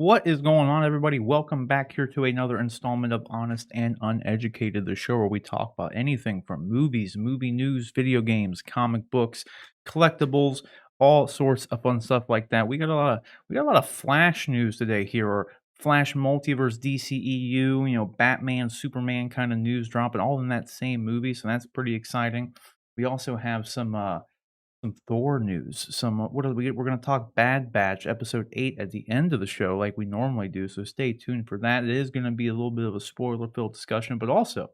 What is going on, everybody? Welcome back here to another installment of Honest and Uneducated, the show where we talk about anything from movies, movie news, video games, comic books, collectibles, all sorts of fun stuff like that. We got a lot of Flash news today here, or Flash Multiverse DCEU, Batman, Superman kind of news dropping all in that same movie, so that's pretty exciting. We also have some Thor news. What are we're going to talk Bad Batch episode 8 at the end of the show, like we normally do. So stay tuned for that. It is going to be a little bit of a spoiler filled discussion, but also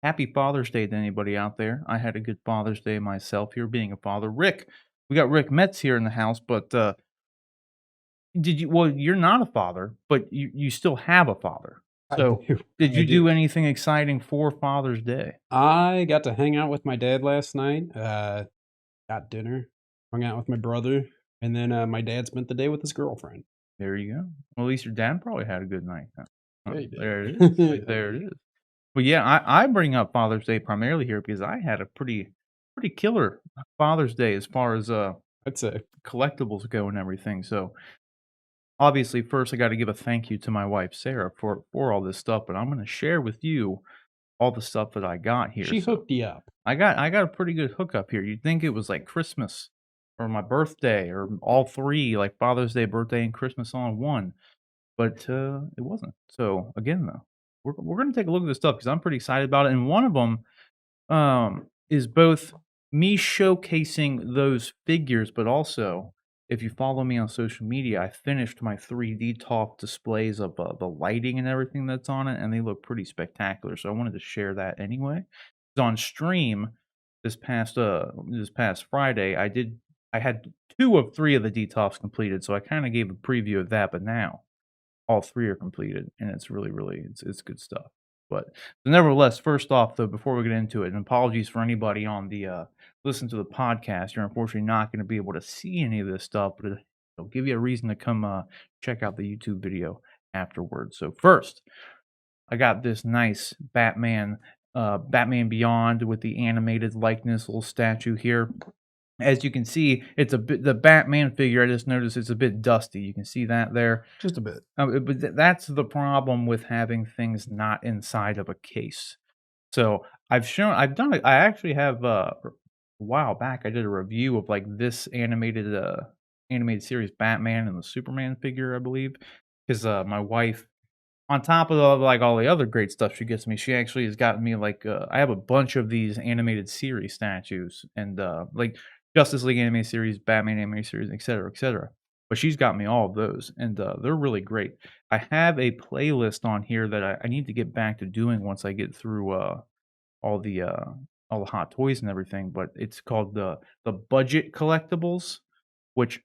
happy Father's Day to anybody out there. I had a good Father's Day myself here, being a father. We got Rick Metz here in the house, but did you? Well, you're not a father, but you still have a father. I So do. did I you do do. anything exciting for Father's Day? I got to hang out with my dad last night. Got dinner, hung out with my brother, and then my dad spent the day with his girlfriend. There you go. Well, at least your dad probably had a good night. Yeah, he did. There it is. Right there it is. Well, yeah, I bring up Father's Day primarily here because I had a pretty killer Father's Day as far as I'd say. collectibles go and everything. So obviously, first I got to give a thank you to my wife Sarah for all this stuff, but I'm going to share with you all the stuff that I got here. She So hooked you up. I got a pretty good hookup here. You'd think it was like Christmas or my birthday or all three, like Father's Day, birthday, and Christmas all in one, but it wasn't. So again, though, we're gonna take a look at this stuff because I'm pretty excited about it, and one of them is both me showcasing those figures, but also if you follow me on social media, I finished my 3D talk displays of the lighting and everything that's on it, and they look pretty spectacular. So I wanted to share that anyway. 'Cause on stream this past Friday, I had 2 of 3 of the DTOFs completed, so I kind of gave a preview of that. But now all 3 are completed, and it's really it's good stuff. But nevertheless, first off, though, before we get into it, and apologies for anybody on the listen to the podcast, you're unfortunately not going to be able to see any of this stuff, but it'll give you a reason to come check out the YouTube video afterwards. So first, I got this nice Batman Beyond with the animated likeness little statue here. As you can see, it's a bit the Batman figure. I just noticed it's a bit dusty. You can see that there. Just a bit. But that's the problem with having things not inside of a case. So I've done it. I actually have a while back. I did a review of like this animated series Batman and the Superman figure, I believe, because my wife, on top of like all the other great stuff she gets me, she actually has gotten me like I have a bunch of these animated series statues and like Justice League animated series, Batman animated series, etc., etc. But she's got me all of those, and they're really great. I have a playlist on here that I need to get back to doing once I get through all the uh, all the hot toys and everything. But it's called the budget collectibles, which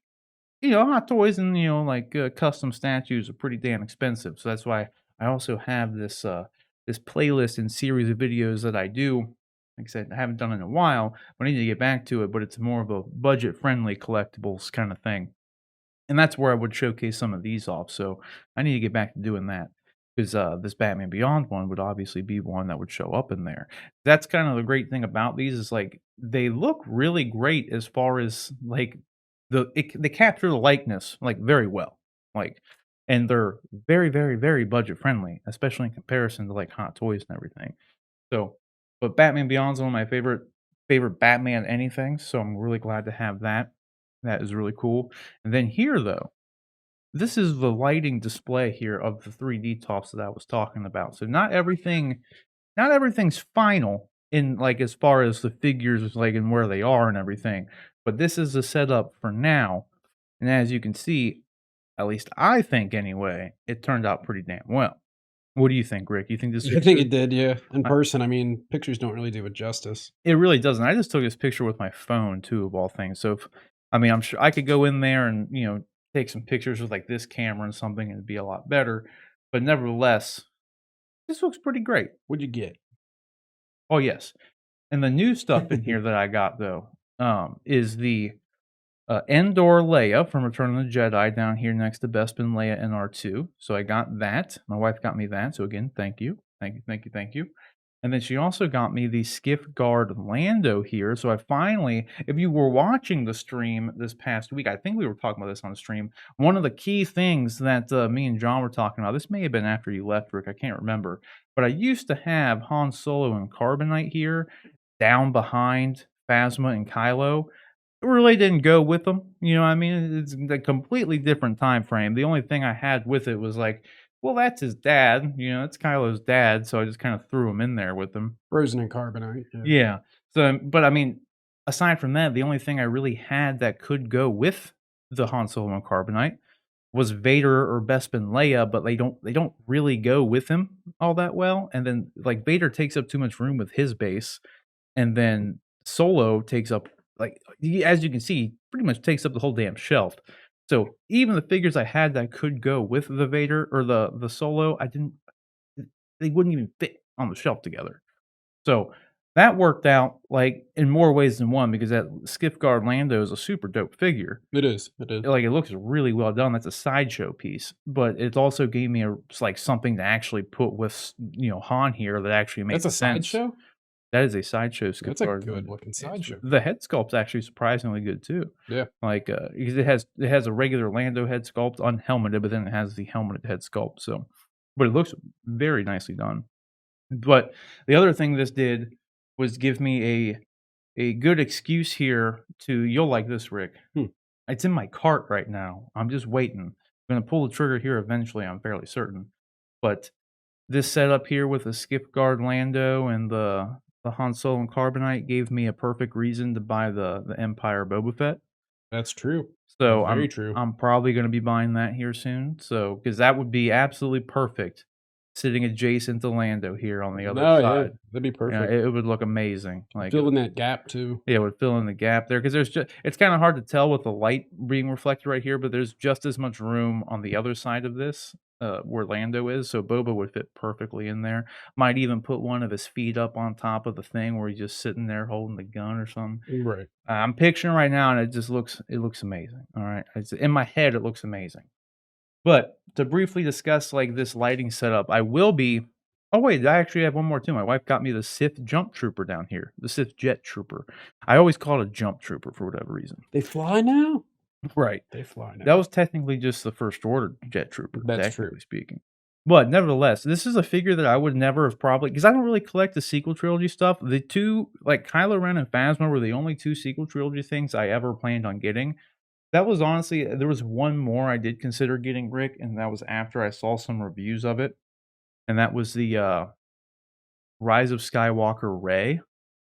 hot toys and, like, custom statues are pretty damn expensive, so that's why I also have this playlist and series of videos that I do. Like I said, I haven't done it in a while, but I need to get back to it, but it's more of a budget-friendly collectibles kinda thing, and that's where I would showcase some of these off, so I need to get back to doing that 'cause, this Batman Beyond one would obviously be one that would show up in there. That's kind of the great thing about these is, like, they look really great as far as, like, they capture the likeness, like, very well, like, and they're very budget friendly, especially in comparison to, like, Hot Toys and everything. So, but Batman Beyond's one of my favorite Batman anything, so I'm really glad to have that. That is really cool. And then here, though, this is the lighting display here of the 3D tops that I was talking about. So not everything's final in, like, as far as the figures, like, and where they are and everything, but this is the setup for now, and as you can see, at least I think anyway, it turned out pretty damn well. What do you think, Rick? You think this I looks think good? it did, yeah. In I person, I mean, pictures don't really do it justice. It really doesn't. I just took this picture with my phone too, of all things, so if I mean, I'm sure I could go in there and, take some pictures with, like, this camera and something, and it'd be a lot better, but nevertheless, this looks pretty great. What'd you get? Oh, yes. And the new stuff in here that I got though, is the Endor Leia from Return of the Jedi down here next to Bespin Leia NR2. So I got that. My wife got me that. So again, thank you. Thank you. And then she also got me the Skiff Guard Lando here. So I finally, if you were watching the stream this past week, I think we were talking about this on the stream. One of the key things that me and John were talking about, this may have been after you left, Rick, I can't remember. But I used to have Han Solo and Carbonite here down behind Phasma and Kylo. It really didn't go with them. You know what I mean? It's a completely different time frame. The only thing I had with it was like, well, that's his dad. You know, that's Kylo's dad. So I just kind of threw him in there with him. Frozen in carbonite. Yeah. Yeah. So, but I mean, aside from that, the only thing I really had that could go with the Han Solo and Carbonite was Vader or Bespin Leia, but they don't really go with him all that well. And then like Vader takes up too much room with his base, and then Solo takes up like as you can see, pretty much takes up the whole damn shelf. So even the figures I had that could go with the Vader or the Solo, I didn't. They wouldn't even fit on the shelf together. So that worked out like in more ways than one because that Skiff Guard Lando is a super dope figure. It is. It is. Like it looks really well done. That's a sideshow piece, but it also gave me like something to actually put with Han here that actually makes That's a sense. sideshow? That is a sideshow Skiff That's a Guard. good looking sideshow. The head sculpt's actually surprisingly good too. Yeah. Like because it has a regular Lando head sculpt unhelmeted, but then it has the helmeted head sculpt. So, but it looks very nicely done. But the other thing this did was give me a good excuse here to you'll like this, Rick. Hmm. It's in my cart right now. I'm just waiting. I'm gonna pull the trigger here eventually, I'm fairly certain. But this setup here with the Skip Guard Lando and the Han Solo and Carbonite gave me a perfect reason to buy the Empire Boba Fett. That's true. That's So very I'm true. I'm probably gonna be buying that here soon. So because that would be absolutely perfect sitting adjacent to Lando here on the other No, yeah, side. that'd be Yeah, perfect. it would look amazing. Like Fill in that gap too. yeah, it would fill in the gap there because there's just it's kind of hard to tell with the light being reflected right here, but there's just as much room on the other side of this where Lando is, so Boba would fit perfectly in there. Might even put one of his feet up on top of the thing where he's just sitting there holding the gun or something. Right. I'm picturing right now, and it looks amazing. All right, it's in my head, it looks amazing. But to briefly discuss like this lighting setup, I will be. Oh wait, I actually have one more too. My wife got me the Sith Jump Trooper down here, the Sith Jet Trooper. I always call it a Jump Trooper for whatever reason. They fly now? Right. They fly now. That was technically just the first order Jet Trooper, That's technically true. speaking. But nevertheless, this is a figure that I would never have probably because I don't really collect the sequel trilogy stuff. The two, like Kylo Ren and Phasma, were the only two sequel trilogy things I ever planned on getting. That was honestly there was one more I did consider getting, Rick, and that was after I saw some reviews of it, and that was the Rise of Skywalker Rey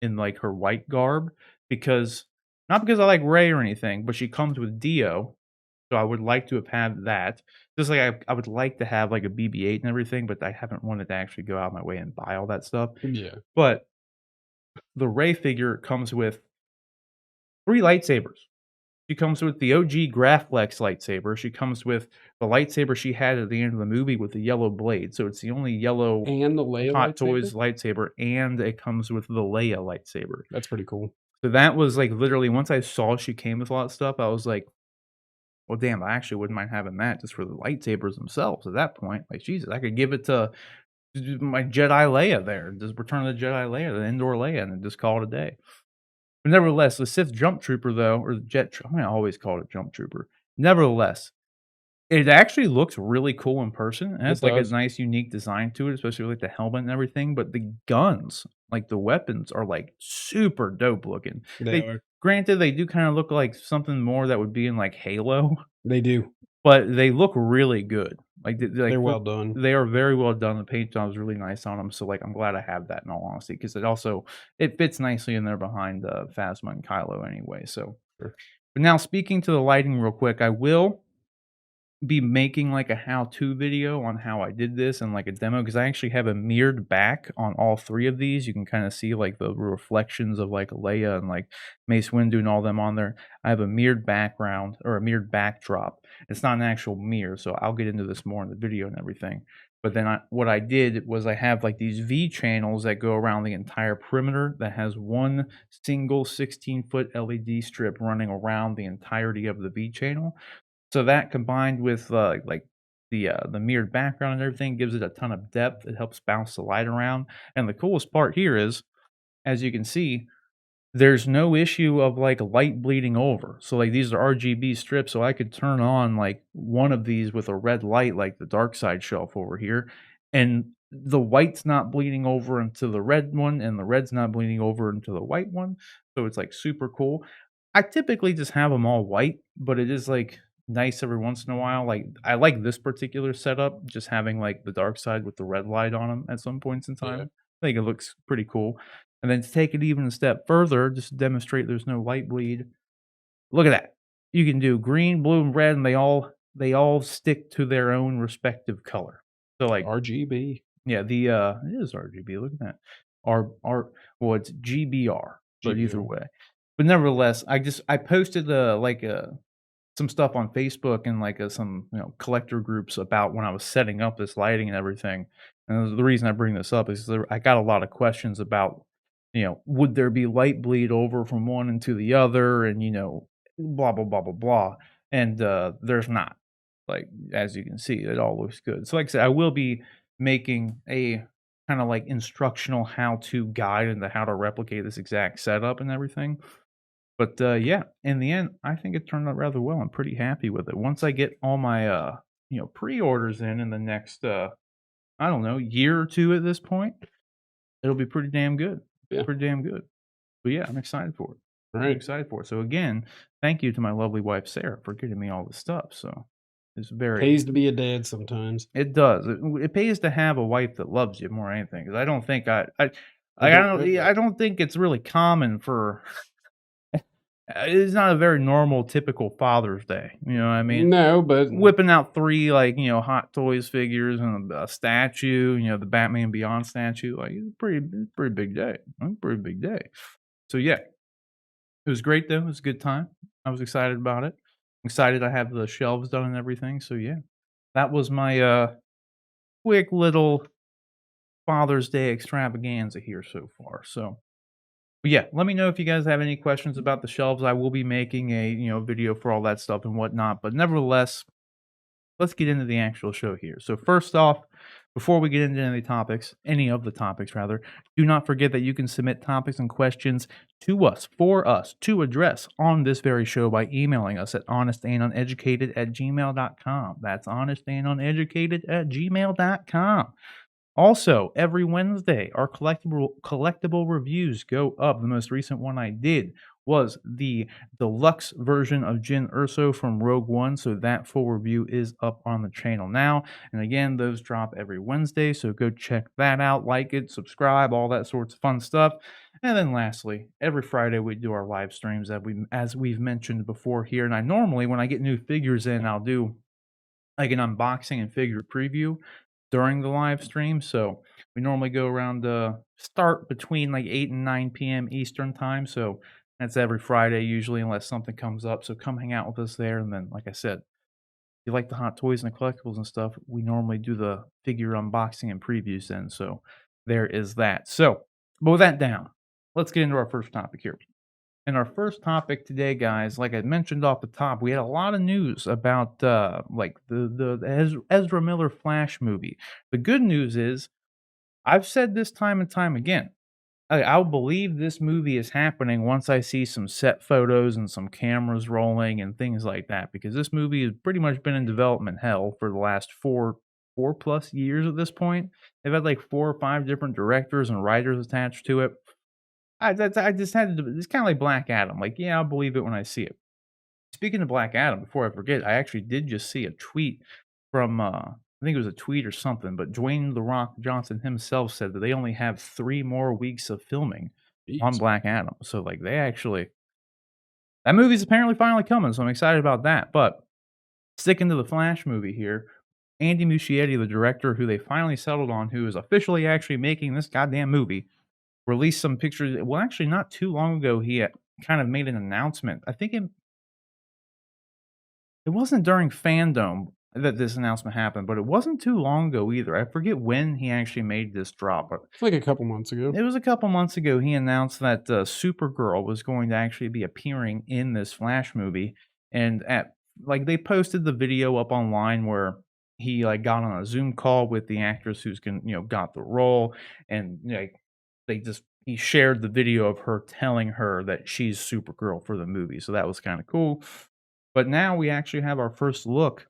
in like her white garb because not because I like Rey or anything, but she comes with Dio, so I would like to have had that. Just like I would like to have like a BB-8 and everything, but I haven't wanted to actually go out of my way and buy all that stuff. Yeah. But the Rey figure comes with 3 lightsabers. She comes with the OG Graflex lightsaber. She comes with the lightsaber she had at the end of the movie with the yellow blade. So it's the only yellow And the Leia Hot lightsaber? Toys lightsaber, and it comes with the Leia lightsaber. That's pretty cool. So that was like literally once I saw she came with a lot of stuff, I was like, well, damn, I actually wouldn't mind having that just for the lightsabers themselves at that point. Like, Jesus, I could give it to my Jedi Leia there. Just Return of the Jedi Leia, the indoor Leia, and just call it a day. But nevertheless, the Sith Jump Trooper, though, or the I'm gonna always call it Jump Trooper. Nevertheless, it actually looks really cool in person. It has like a does. nice, unique design to it, especially with like the helmet and everything. But the guns, like the weapons, are like super dope looking. They are. Granted, they do kind of look like something more that would be in like Halo, They do. but they look really good. Like They're well done. They are very well done. The paint job is really nice on them. So like, I'm glad I have that in all honesty because it fits nicely in there behind Phasma and Kylo anyway. So, Sure. but now speaking to the lighting real quick, I will be making like a how-to video on how I did this and like a demo because I actually have a mirrored back on all 3 of these. You can kind of see like the reflections of like Leia and like Mace Windu and all them on there. I have a mirrored background or a mirrored backdrop. It's not an actual mirror, so I'll get into this more in the video and everything. But then what I did was I have like these V channels that go around the entire perimeter that has one single 16-foot LED strip running around the entirety of the V channel. So that combined with like the mirrored background and everything gives it a ton of depth. It helps bounce the light around. And the coolest part here is, as you can see, there's no issue of, like, light bleeding over. So, like, these are RGB strips, so I could turn on, like, one of these with a red light, like the dark side shelf over here, and the white's not bleeding over into the red one, and the red's not bleeding over into the white one, so it's, like, super cool. I typically just have them all white, but it is, like, nice every once in a while. Like, I like this particular setup, just having, like, the dark side with the red light on them at some points in Yeah. time. I think it looks pretty cool. And then to take it even a step further, just to demonstrate there's no light bleed, look at that. You can do green, blue, and red, and they all stick to their own respective color. So, like, RGB. yeah, it is RGB, look at that. Well, it's GBR, but either GBR. way. But nevertheless, I posted, some stuff on Facebook and, like, some, collector groups about when I was setting up this lighting and everything. And the reason I bring this up is I got a lot of questions about, would there be light bleed over from one into the other and, blah, blah, blah, blah, blah. And, there's not. Like, as you can see, it all looks good. So, like I said, I will be making a kinda, like, instructional how-to guide into how to replicate this exact setup and everything. But, yeah, in the end, I think it turned out rather well. I'm pretty happy with it. Once I get all my, pre-orders in the next, I don't know, year or 2 at this point, it'll be pretty damn good. Yeah. Pretty damn good. But, yeah, I'm excited for it. All I'm right. excited for it. So, again, thank you to my lovely wife, Sarah, for getting me all this stuff. So, it's very Pays to be a dad sometimes. it does. It pays to have a wife that loves you more than anything. Because I don't think I I don't don't know yeah, I that. don't think it's really common for it's not a very normal, typical Father's Day, you know what I mean? No, but Whipping out 3, like, Hot Toys figures and a statue, the Batman Beyond statue, like, it's a pretty big day. Pretty big day. So, yeah, it was great, though. It was a good time. I was excited about it. Excited I have the shelves done and everything, so, yeah. That was my, quick little Father's Day extravaganza here so far, so but yeah, let me know if you guys have any questions about the shelves. I will be making a, video for all that stuff and whatnot, but nevertheless, let's get into the actual show here. So first off, before we get into any of the topics rather, do not forget that you can submit topics and questions to us, for us, to address on this very show by emailing us at honestanduneducated@gmail.com. That's honestanduneducated@gmail.com. Also, every Wednesday, our collectible reviews go up. The most recent one I did was the deluxe version of Jyn Erso from Rogue One, so that full review is up on the channel now. And again, those drop every Wednesday, so go check that out, like it, subscribe, all that sorts of fun stuff. And then lastly, every Friday we do our live streams as we've mentioned before here. And I normally, when I get new figures in, I'll do like an unboxing and figure preview during the live stream. So we normally go around start between like 8 and 9 p.m. Eastern time. So that's every Friday usually, unless something comes up. So come hang out with us there. And then, like I said, if you like the hot toys and the collectibles and stuff, we normally do the figure unboxing and previews then. So there is that. So, but with that down, let's get into our first topic here. And our first topic today, guys, like I mentioned off the top, we had a lot of news about like the Ezra Miller Flash movie. The good news is, I've said this time and time again, I'll believe this movie is happening once I see some set photos and some cameras rolling and things like that, because this movie has pretty much been in development hell for the last four plus years at this point. They've had like 4 or 5 different directors and writers attached to it. I just had to it's kinda like Black Adam, like, yeah, I'll believe it when I see it. Speaking of Black Adam, before I forget, I actually did just see a tweet from, I think it was a tweet or something, but Dwayne "The Rock" Johnson himself said that they only have 3 more weeks of filming on jeez. Black Adam. So, like, they actually that movie's apparently finally coming, so I'm excited about that, but sticking to the Flash movie here, Andy Muschietti, the director who they finally settled on, who is officially actually making this goddamn movie, released some pictures well, actually, not too long ago, he, kind of made an announcement. I think it wasn't during Fandom that this announcement happened, but it wasn't too long ago either. I forget when he actually made this drop, but It's like a couple months ago. it was a couple months ago he announced that, Supergirl was going to actually be appearing in this Flash movie, and at like, they posted the video up online where he, like, got on a Zoom call with the actress who's got the role, and, like, he shared the video of her telling her that she's Supergirl for the movie, so that was kinda cool. But now we actually have our first look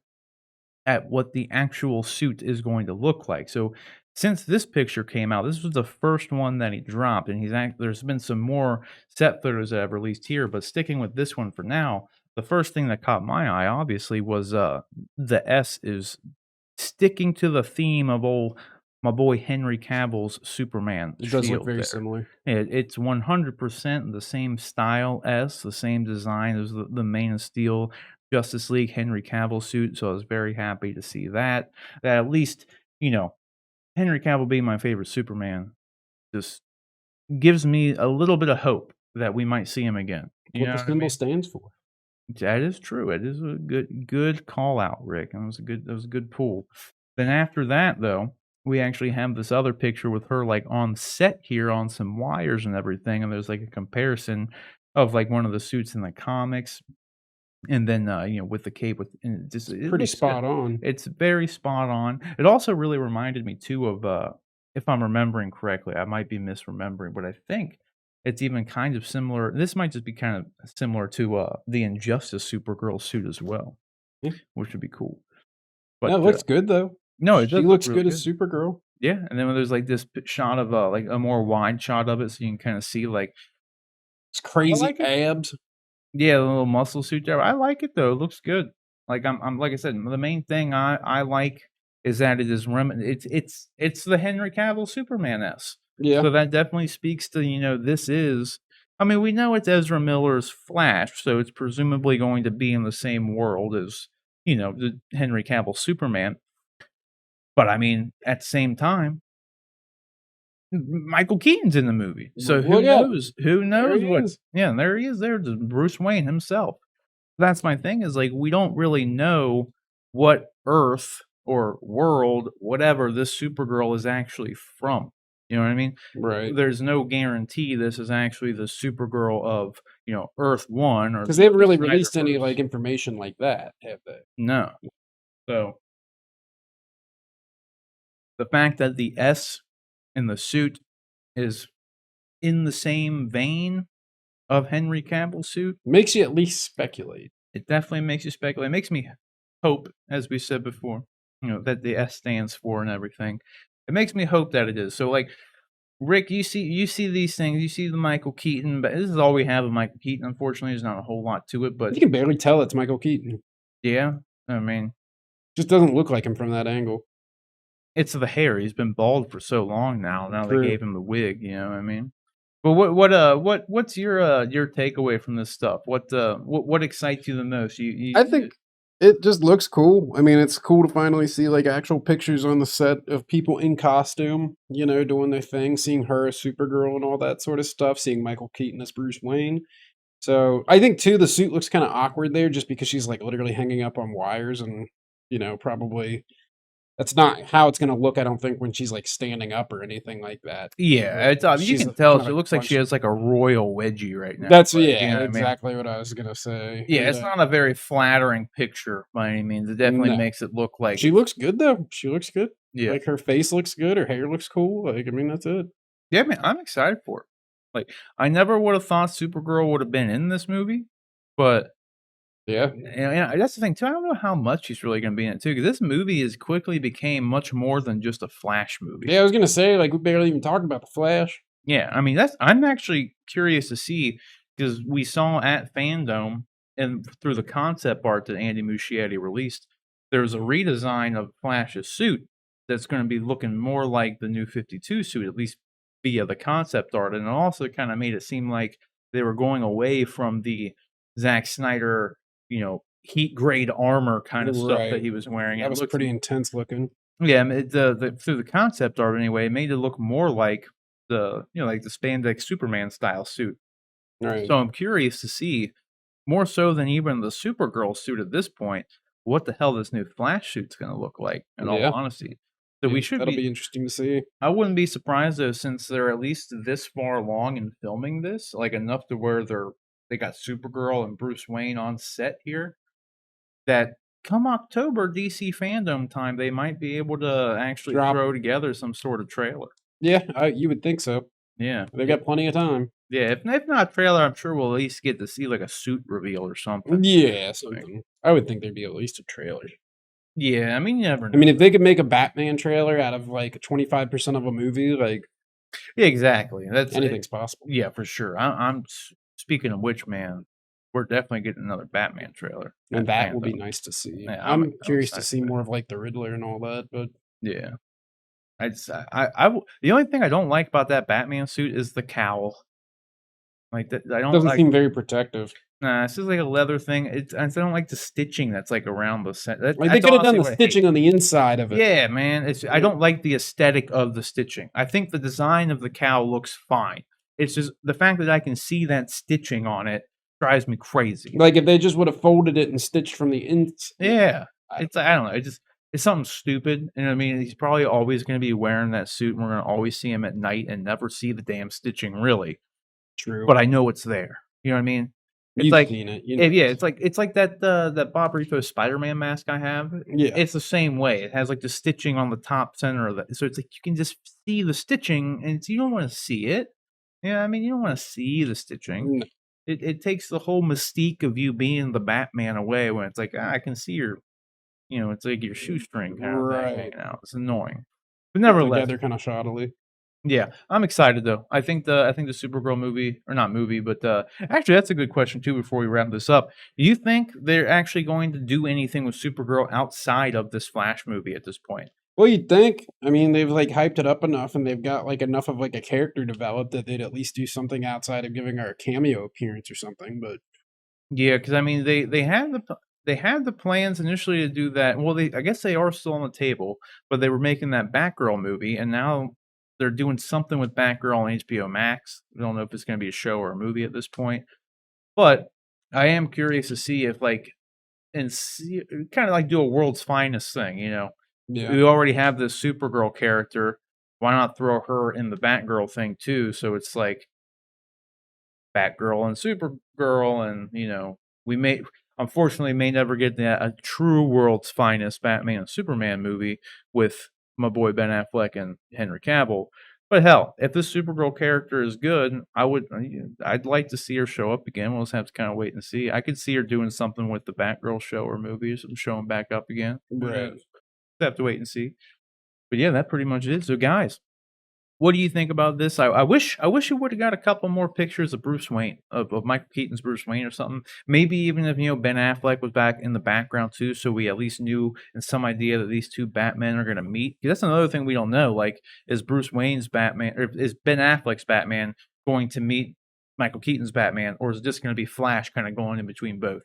at what the actual suit is going to look like. So since this picture came out, this was the first one that he dropped, and there's been some more set photos that I've released here, but sticking with this one for now, the first thing that caught my eye obviously was the S is sticking to the theme of old my boy Henry Cavill's Superman It does look shield very there. similar. It's 100% the same style S, the same design as the Man of Steel Justice League Henry Cavill suit, so I was very happy to see that. That at least, you know, Henry Cavill being my favorite Superman just gives me a little bit of hope that we might see him again. You What know the what I symbol mean? stands for. That is true. It is a good call out, Rick. That was a good pull. Then after that though, we actually have this other picture with her like on set here on some wires and everything, and there's like a comparison of like one of the suits in the comics and then with the cape with and It's it pretty looks good. spot on. It's very spot on. It also really reminded me too of if I'm remembering correctly, I might be misremembering, but I think it's even kind of similar. This might just be kind of similar to the Injustice Supergirl suit as well, Yeah. which would be cool. No, But it looks good though. no, it She does look looks really good as good. Supergirl. Yeah, and then when there's like this shot of like a more wide shot of it, so you can kind of see like It's I crazy like it. abs. Yeah, the little muscle suit there. I like it though. It looks good. Like I'm like I said, the main thing I like is that it is it's the Henry Cavill Superman S. Yeah. So that definitely speaks to, this is I mean, we know it's Ezra Miller's Flash, so it's presumably going to be in the same world as, the Henry Cavill Superman. But I mean, at the same time, Michael Keaton's in the movie. So who Look at knows? Who there knows he what is. yeah, there he is there, just Bruce Wayne himself. That's my thing is, like, we don't really know what Earth or world, whatever this Supergirl is actually from. You know what I mean? Right. There's no guarantee this is actually the Supergirl of, Earth 1 or Because they haven't the really released any Snyderverse. like information like that, have they? No. So, the fact that the S in the suit is in the same vein of Henry Cavill's suit, Makes you at least speculate. it definitely makes you speculate. It makes me hope, as we said before, that the S stands for and everything. It makes me hope that it is. So, like, Rick, you see these things, you see the Michael Keaton, but this is all we have of Michael Keaton. Unfortunately, there's not a whole lot to it, but You can barely tell it's Michael Keaton. yeah, I mean, Just doesn't look like him from that angle. it's the hair. He's been bald for so long now. Now they True. gave him the wig. You know what I mean? But what's your takeaway from this stuff? What excites you the most? I think it just looks cool. I mean, it's cool to finally see like actual pictures on the set of people in costume, doing their thing, seeing her as Supergirl and all that sort of stuff, seeing Michael Keaton as Bruce Wayne. So I think too the suit looks kind of awkward there just because she's like literally hanging up on wires and probably that's not how it's gonna look, I don't think, when she's like standing up or anything like that. Yeah, it's you She's can kind tell of she like looks like she bunched. has like a royal wedgie right now. That's Like, you yeah, know what I mean? exactly what I was gonna say. Yeah, And it's not a very flattering picture by any means. It definitely no. makes it look like She it's looks good though. She looks good. yeah. Like her face looks good, her hair looks cool. Like I mean, that's it. Yeah, man, I'm excited for it. Like, I never would have thought Supergirl would have been in this movie, but Yeah. and that's the thing too. I don't know how much she's really going to be in it too. Because this movie has quickly became much more than just a Flash movie. Yeah, I was gonna say, like, we barely even talked about the Flash. Yeah, I mean I'm actually curious to see because we saw at Fandom and through the concept art that Andy Muschietti released, there's a redesign of Flash's suit that's going to be looking more like the new 52 suit, at least via the concept art, and it also kind of made it seem like they were going away from the Zack Snyder, heat grade armor kind of stuff that Right. he was wearing. That It was looks pretty intense looking. yeah, I mean, the through the concept art anyway, it made it look more like like the spandex Superman style suit. Right. So I'm curious to see more so than even the Supergirl suit at this point, what the hell this new Flash suit's gonna look like, in all Yeah. honesty. So Yeah. we should That'll be be interesting to see. I wouldn't be surprised though, since they're at least this far along in filming this, like enough to where they got Supergirl and Bruce Wayne on set here, that come October, DC fandom time, they might be able to actually Drop. throw together some sort of trailer. Yeah, you would think so. Yeah. They've got plenty of time. Yeah, if not trailer, I'm sure we'll at least get to see, like, a suit reveal or something. Yeah, Like, something. I would think there'd be at least a trailer. yeah, I mean, you never I mean, know. if they could make a Batman trailer out of like 25% of a movie, like Yeah, exactly, that's anything's possible. yeah, for sure. I'm s speaking of which, man, we're definitely getting another Batman trailer And at that will be Fandom. nice to see. Yeah, I'm I'm curious to excited see for that. more of like the Riddler and all that, but Yeah. I just I w the only thing I don't like about that Batman suit is the cowl. Like, that I don't doesn't like seem very protective. nah, it's just like a leather thing. I don't like the stitching that's, like, around the Like they that's could have done honestly the what I hate. stitching on the inside of it. Yeah, man, it's I don't like the aesthetic of the stitching. I think the design of the cowl looks fine. It's just the fact that I can see that stitching on it drives me crazy. Like if they just would have folded it and stitched from the ins. Yeah. I It's I don't know, it's something stupid, and I mean, he's probably always gonna be wearing that suit, and we're gonna always see him at night and never see the damn stitching really, True. but I know it's there. You know what I mean? It's You've like seen it. You know. yeah, it's like that Bob Bifo Spider-Man mask I have. Yeah. It's the same way. It has, like, the stitching on the top center of it, so it's like you can just see the stitching, and it's you don't wanna see it. Yeah, I mean, you don't wanna see the stitching. No, It takes the whole mystique of you being the Batman away when it's like, "Ah, I can see your" it's like your shoestring kinda thing right. hanging out. It's annoying. But Put nevertheless, together kind of shoddily. yeah, I'm excited though. I think the Supergirl movie or not movie, but, actually, that's a good question too before we wrap this up. Do you think they're actually going to do anything with Supergirl outside of this Flash movie at this point? Well, you'd think. I mean, they've like hyped it up enough, and they've got like enough of like a character developed that they'd at least do something outside of giving her a cameo appearance or something. But Yeah, because I mean, they had the plans initially to do that. Well, I guess they are still on the table, but they were making that Batgirl movie, and now they're doing something with Batgirl on HBO Max. I don't know if it's going to be a show or a movie at this point, but I am curious to see if like and see kind of like do a world's finest thing. yeah, We already have this Supergirl character. Why not throw her in the Batgirl thing too? So it's like Batgirl and Supergirl, and we may unfortunately may never get a true world's finest Batman and Superman movie with my boy Ben Affleck and Henry Cavill. But hell, if this Supergirl character is good, I'd like to see her show up again. We'll just have to kind of wait and see. I could see her doing something with the Batgirl show or movies and showing back up again. right. Have to wait and see. But yeah, that pretty much is. So guys, what do you think about this? I wish we would have got a couple more pictures of Bruce Wayne, of Michael Keaton's Bruce Wayne or something. Maybe even if Ben Affleck was back in the background too, so we at least knew and some idea that these two Batmen are gonna meet. 'Cause that's another thing we don't know. Like, is Bruce Wayne's Batman or is Ben Affleck's Batman going to meet Michael Keaton's Batman, or is it just gonna be Flash kind of going in between both?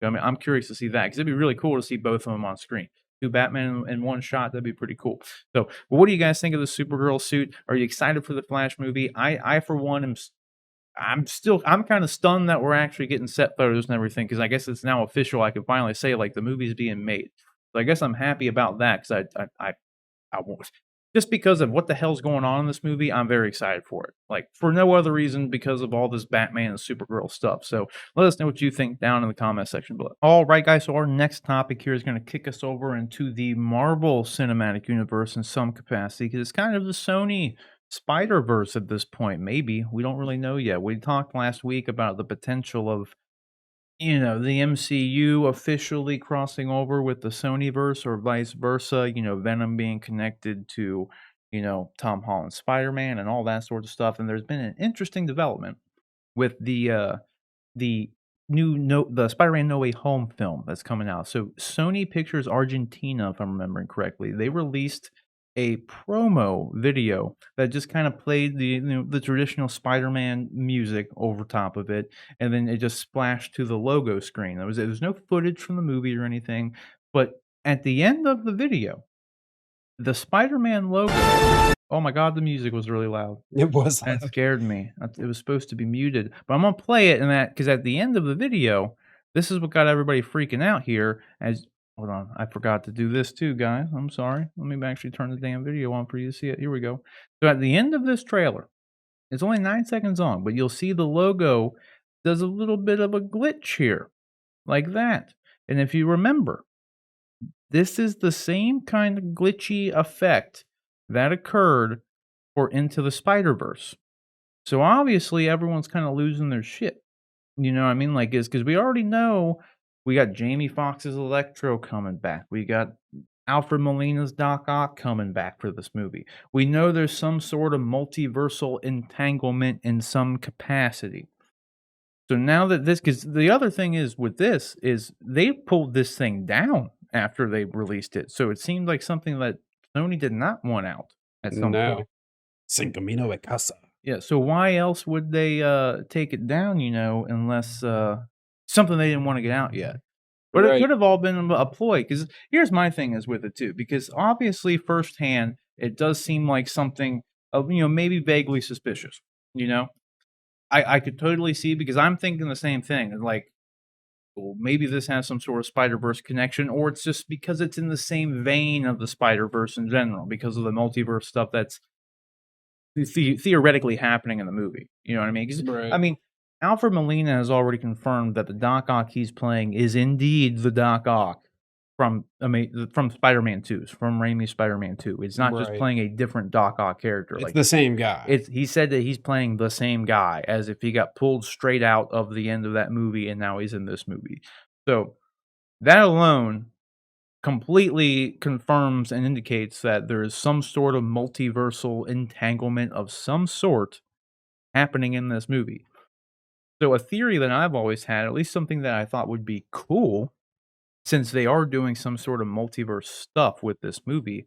I mean, I'm curious to see that because it'd be really cool to see both of them on screen. Two Batman in one shot, that'd be pretty cool. So, what do you guys think of the Supergirl suit? Are you excited for the Flash movie? I for one I'm kind of stunned that we're actually getting set photos and everything because I guess it's now official. I can finally say like the movie's being made. So I guess I'm happy about that because I won't. Just because of what the hell's going on in this movie, I'm very excited for it. Like for no other reason because of all this Batman and Supergirl stuff. So let us know what you think down in the comment section below. All right, guys. So our next topic here is going to kick us over into the Marvel Cinematic Universe in some capacity because it's kind of the Sony Spider Verse at this point. Maybe we don't really know yet. We talked last week about the potential of the MCU officially crossing over with the Sonyverse or vice versa, Venom being connected to, Tom Holland's Spider-Man and all that sort of stuff. And there's been an interesting development with the the Spider-Man No Way Home film that's coming out. So Sony Pictures Argentina, if I'm remembering correctly, they released a promo video that just kind of played the traditional Spider-Man music over top of it, and then it just splashed to the logo screen. There was no footage from the movie or anything, but at the end of the video, the Spider-Man logo. Oh my god, the music was really loud. It was That loud. scared me. It was supposed to be muted, but I'm gonna play it in that because at the end of the video, this is what got everybody freaking out here. As hold on, I forgot to do this too, guys. I'm sorry. Let me actually turn the damn video on for you to see it. Here we go. So at the end of this trailer, it's only 9 seconds long, but you'll see the logo does a little bit of a glitch here, like that. And if you remember, This is the same kind of glitchy effect that occurred for Into the Spider-Verse. So obviously everyone's kind of losing their shit. You know what I mean? Like, is because we already know we got Jamie Foxx's Electro coming back. We got Alfred Molina's Doc Ock coming back for this movie. We know there's some sort of multiversal entanglement in some capacity. So now that this, because the other thing is with this is they pulled this thing down after they released it. So it seemed like something that Sony did not want out at some No. point. Sin camino a casa. Yeah, so why else would they, take it down, unless, something they didn't wanna get out yet? But it Right. could have all been a ploy. Because here's my thing is with it too, because obviously firsthand, it does seem like something of, maybe vaguely suspicious, you know? I could totally see because I'm thinking the same thing, and like, well, maybe this has some sort of Spider-Verse connection, or it's just because it's in the same vein of the Spider-Verse in general, because of the multiverse stuff that's theoretically happening in the movie. You know what I mean? 'Cause, I Right. mean, Alfred Molina has already confirmed that the Doc Ock he's playing is indeed the Doc Ock from Spider-Man 2's, from Raimi's Spider-Man 2. It's not just Right. playing a different Doc Ock character. It's Like the same guy. he said that he's playing the same guy as if he got pulled straight out of the end of that movie and now he's in this movie. So that alone completely confirms and indicates that there is some sort of multiversal entanglement of some sort happening in this movie. So a theory that I've always had, at least something that I thought would be cool, since they are doing some sort of multiverse stuff with this movie,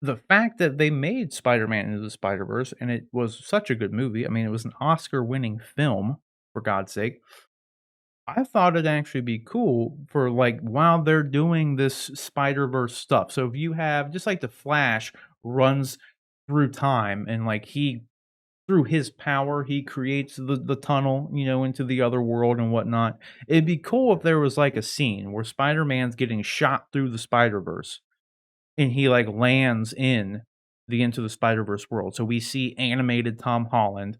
the fact that they made Spider-Man Into the Spider-Verse and it was such a good movie. I mean, it was an Oscar-winning film, for God's sake. I thought it'd actually be cool for like while they're doing this Spider-Verse stuff. So if you have just like the Flash runs through time and like he through his power he creates the tunnel, into the other world and whatnot. It'd be cool if there was like a scene where Spider-Man's getting shot through the Spider-Verse and he, like, lands in the Into the Spider-Verse world. So we see animated Tom Holland,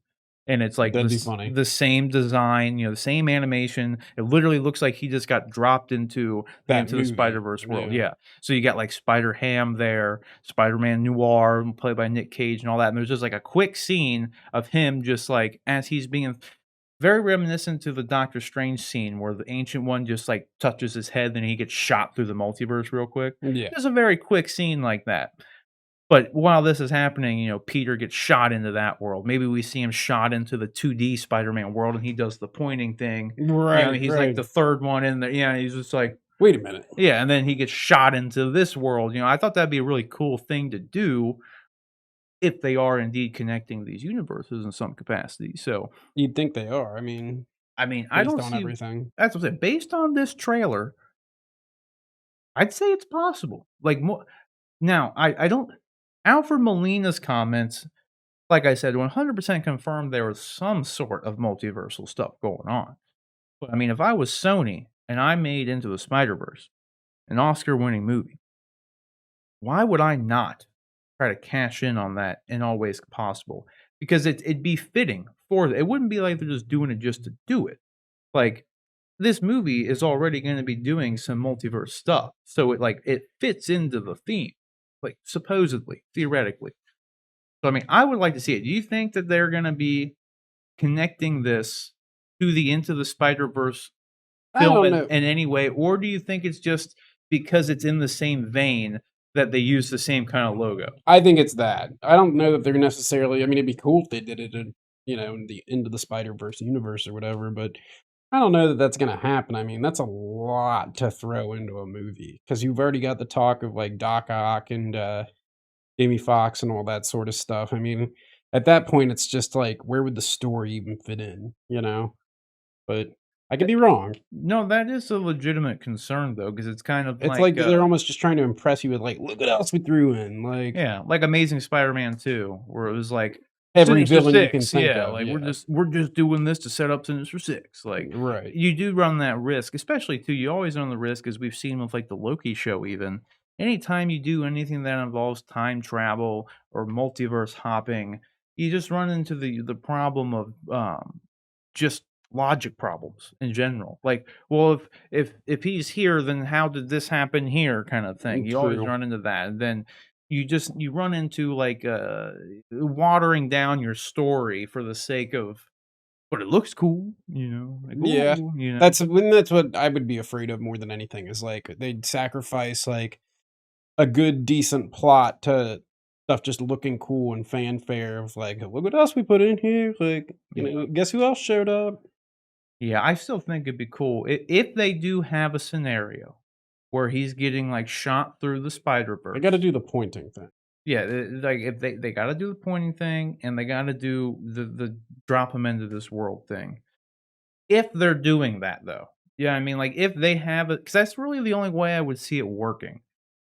and it's, like, That'd be funny. the same design, the same animation. It literally looks like he just got dropped into the That Into the movie. Spider-Verse world, Yeah. yeah. So you got, like, Spider-Ham there, Spider-Man Noir, played by Nick Cage and all that, and there's just, like, a quick scene of him just, like, as he's being very reminiscent to the Doctor Strange scene where the Ancient One just, like, touches his head, and he gets shot through the multiverse real quick. Yeah. Just a very quick scene like that. But while this is happening, Peter gets shot into that world. Maybe we see him shot into the 2D Spider-Man world, and he does the pointing thing. Right, He's like right. the 3rd one in there. Yeah, he's just like Wait a minute. yeah, and then he gets shot into this world. I thought that'd be a really cool thing to do if they are indeed connecting these universes in some capacity. So, You'd think they are. I mean, I Based don't on see everything. that's what I'm saying. Based on this trailer, I'd say it's possible. Like, more now, I don't Alfred Molina's comments, like I said, 100% confirmed there was some sort of multiversal stuff going on. But, I mean, if I was Sony and I made Into the Spider-Verse, an Oscar-winning movie, why would I not try to cash in on that in all ways possible? Because it'd be fitting for it wouldn't be like they're just doing it just to do it. Like, this movie is already gonna be doing some multiverse stuff, so it fits into the theme, like, supposedly, theoretically. So, I mean, I would like to see it. Do you think that they're gonna be connecting this to the Into the Spider-Verse I film don't in know. any way, or do you think it's just because it's in the same vein that they use the same kinda logo? I think it's that. I don't know that they're necessarily. It'd be cool if they did it in the Into the Spider-Verse universe or whatever, but I don't know that that's gonna happen. That's a lot to throw into a movie because 'cause you've already got the talk of, like, Doc Ock and, Jamie Foxx and all that sorta stuff. At that point, it's just like, where would the story even fit in, you know? But I could be wrong. No, that is a legitimate concern, though, because it's kind of It's like, like they're almost just trying to impress you with, like, "Look what else we threw in," like, yeah, like Amazing Spider-Man 2, where it was like, every Sinister villain you can 6, think yeah, of, like, yeah. we're just doing this to set up Sinister 6, like, Right. you do run that risk, especially too, you always run the risk, as we've seen with, like, the Loki show even. Anytime you do anything that involves time travel or multiverse hopping, you just run into the problem of, just logic problems in general. Like, well, if he's here, then how did this happen here kind of thing. You always True. run into that. And then you run into like watering down your story for the sake of but it looks cool, like, Yeah. "Ooh," That's what I would be afraid of more than anything is, like, they'd sacrifice, like, a good, decent plot to stuff just looking cool and fanfare of, like, "Look what else we put in here," like, Yeah. "Guess who else showed up?" Yeah, I still think it'd be cool if they do have a scenario where he's getting, like, shot through the They gotta Spider-Verse. do the pointing thing. Yeah, like, if they gotta do the pointing thing, and they gotta do the drop him into this world thing. If they're doing that, though. Yeah, I mean, like, if they have it, because that's really the only way I would see it working.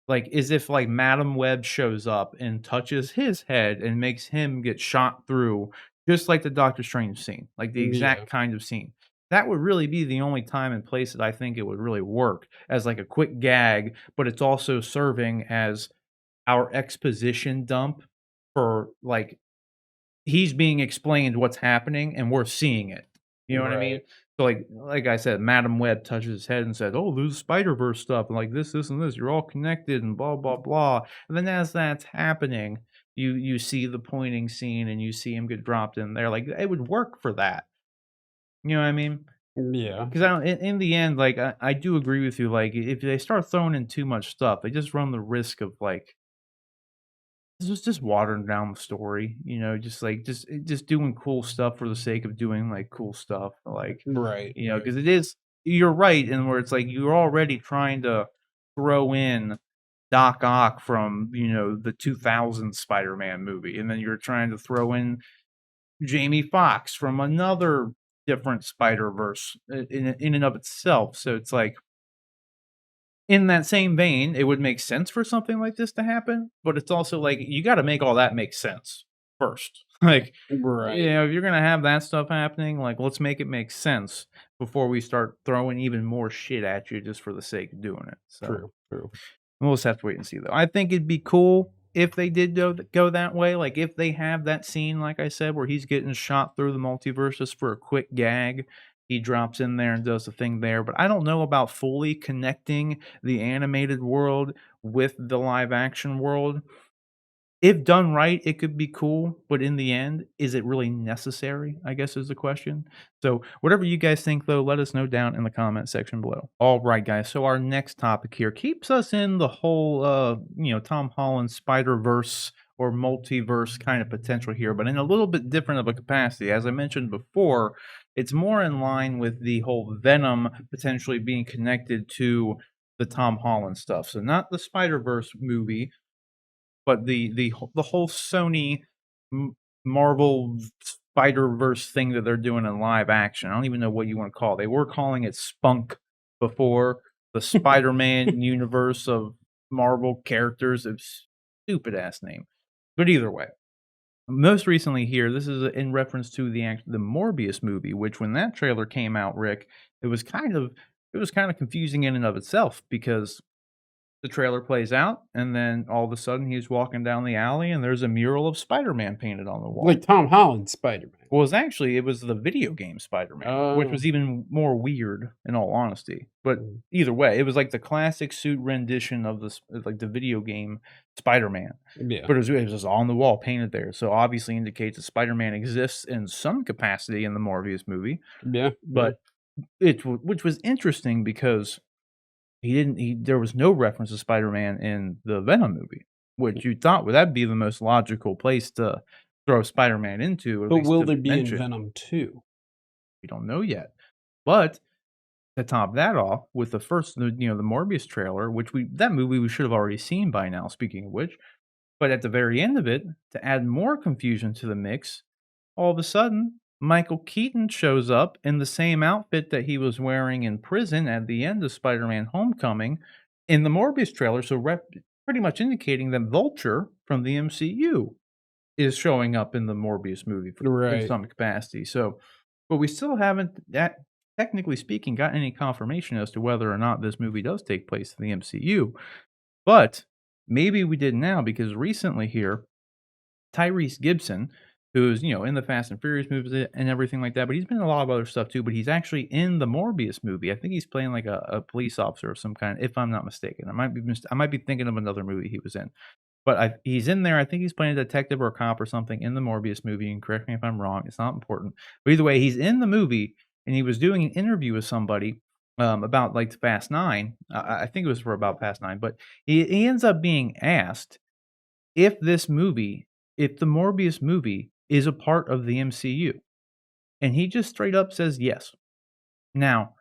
Like, is if, like, Madam Web shows up and touches his head and makes him get shot through, just like the Doctor Strange scene, like, the Yeah. exact kind of scene. That would really be the only time and place that I think it would really work as, like, a quick gag, but it's also serving as our exposition dump for, like, he's being explained what's happening, and we're seeing it. You know what I mean? Right. So, like I said, Madam Web touches his head and said, "Oh, there's Spider-Verse stuff, and like this, and this. You're all connected, and blah blah blah." And then as that's happening, you see the pointing scene, and you see him get dropped in there. Like it would work for that. You know what I mean? Yeah. Because I don't. In the end, like I do agree with you. Like if they start throwing in too much stuff, they just run the risk of like just watering down the story, just, like, just doing cool stuff for the sake of doing, like, cool stuff, like, Right, right. because it is you're right, and where it's like you're already trying to throw in Doc Ock from, the 2000 Spider-Man movie, and then you're trying to throw in Jamie Foxx from another different Spider-Verse in and of itself, so it's like in that same vein, it would make sense for something like this to happen, but it's also like, you gotta make all that make sense first. Like, Right. if you're gonna have that stuff happening, like, let's make it make sense before we start throwing even more shit at you just for the sake of doing it, so True, true. we'll just have to wait and see, though. I think it'd be cool if they did go that way, like, if they have that scene, like I said, where he's getting shot through the multiverse just for a quick gag, he drops in there and does the thing there, but I don't know about fully connecting the animated world with the live action world. If done right, it could be cool, but in the end, is it really necessary, I guess is the question. So, whatever you guys think, though, let us know down in the comment section below. All right, guys. So, our next topic here keeps us in the whole, Tom Holland Spider-Verse or multiverse kind of potential here, but in a little bit different of a capacity. As I mentioned before, it's more in line with the whole Venom potentially being connected to the Tom Holland stuff. So, not the Spider-Verse movie, but the whole Sony M Marvel Spider-Verse thing that they're doing in live action, I don't even know what you wanna call it. They were calling it Spunk before, the Spider-Man universe of Marvel characters, it's stupid ass name. But either way, most recently here, this is in reference to the Morbius movie, which when that trailer came out, Rick, it was kind of confusing in and of itself because the trailer plays out, and then all of a sudden, he's walking down the alley, and there's a mural of Spider-Man painted on the wall. Like Tom Holland Spider-Man. Well, it was the video game Spider-Man, which Oh. was even more weird, in all honesty. But Mm. either way, it was like the classic suit rendition of like the video game Spider-Man. Yeah. But it was just on the wall, painted there. So obviously indicates that Spider-Man exists in some capacity in the Morbius movie. Yeah, yeah. But which was interesting because there was no reference to Spider-Man in the Venom movie, which you thought would that be the most logical place to throw Spider-Man into, or at But least will to there be in mention. Venom 2? We don't know yet. But to top that off, with the Morbius trailer, which that movie we should have already seen by now, speaking of which, but at the very end of it, to add more confusion to the mix, all of a sudden, Michael Keaton shows up in the same outfit that he was wearing in prison at the end of Spider-Man: Homecoming in the Morbius trailer, so pretty much indicating that Vulture from the MCU is showing up in the Morbius movie in Right. some capacity. So, but we still haven't that technically speaking got any confirmation as to whether or not this movie does take place in the MCU. But maybe we did now because recently here, Tyrese Gibson who's, in the Fast and Furious movies and everything like that, but he's been in a lot of other stuff too, but he's actually in the Morbius movie. I think he's playing like a police officer of some kind, if I'm not mistaken. I might be thinking of another movie he was in. But he's in there. I think he's playing a detective or a cop or something in the Morbius movie, and correct me if I'm wrong, it's not important. But either way, he's in the movie, and he was doing an interview with somebody, about, like, Fast 9. I think it was for about Fast 9, but he ends up being asked if if the Morbius movie is a part of the MCU, and he just straight up says yes. Now,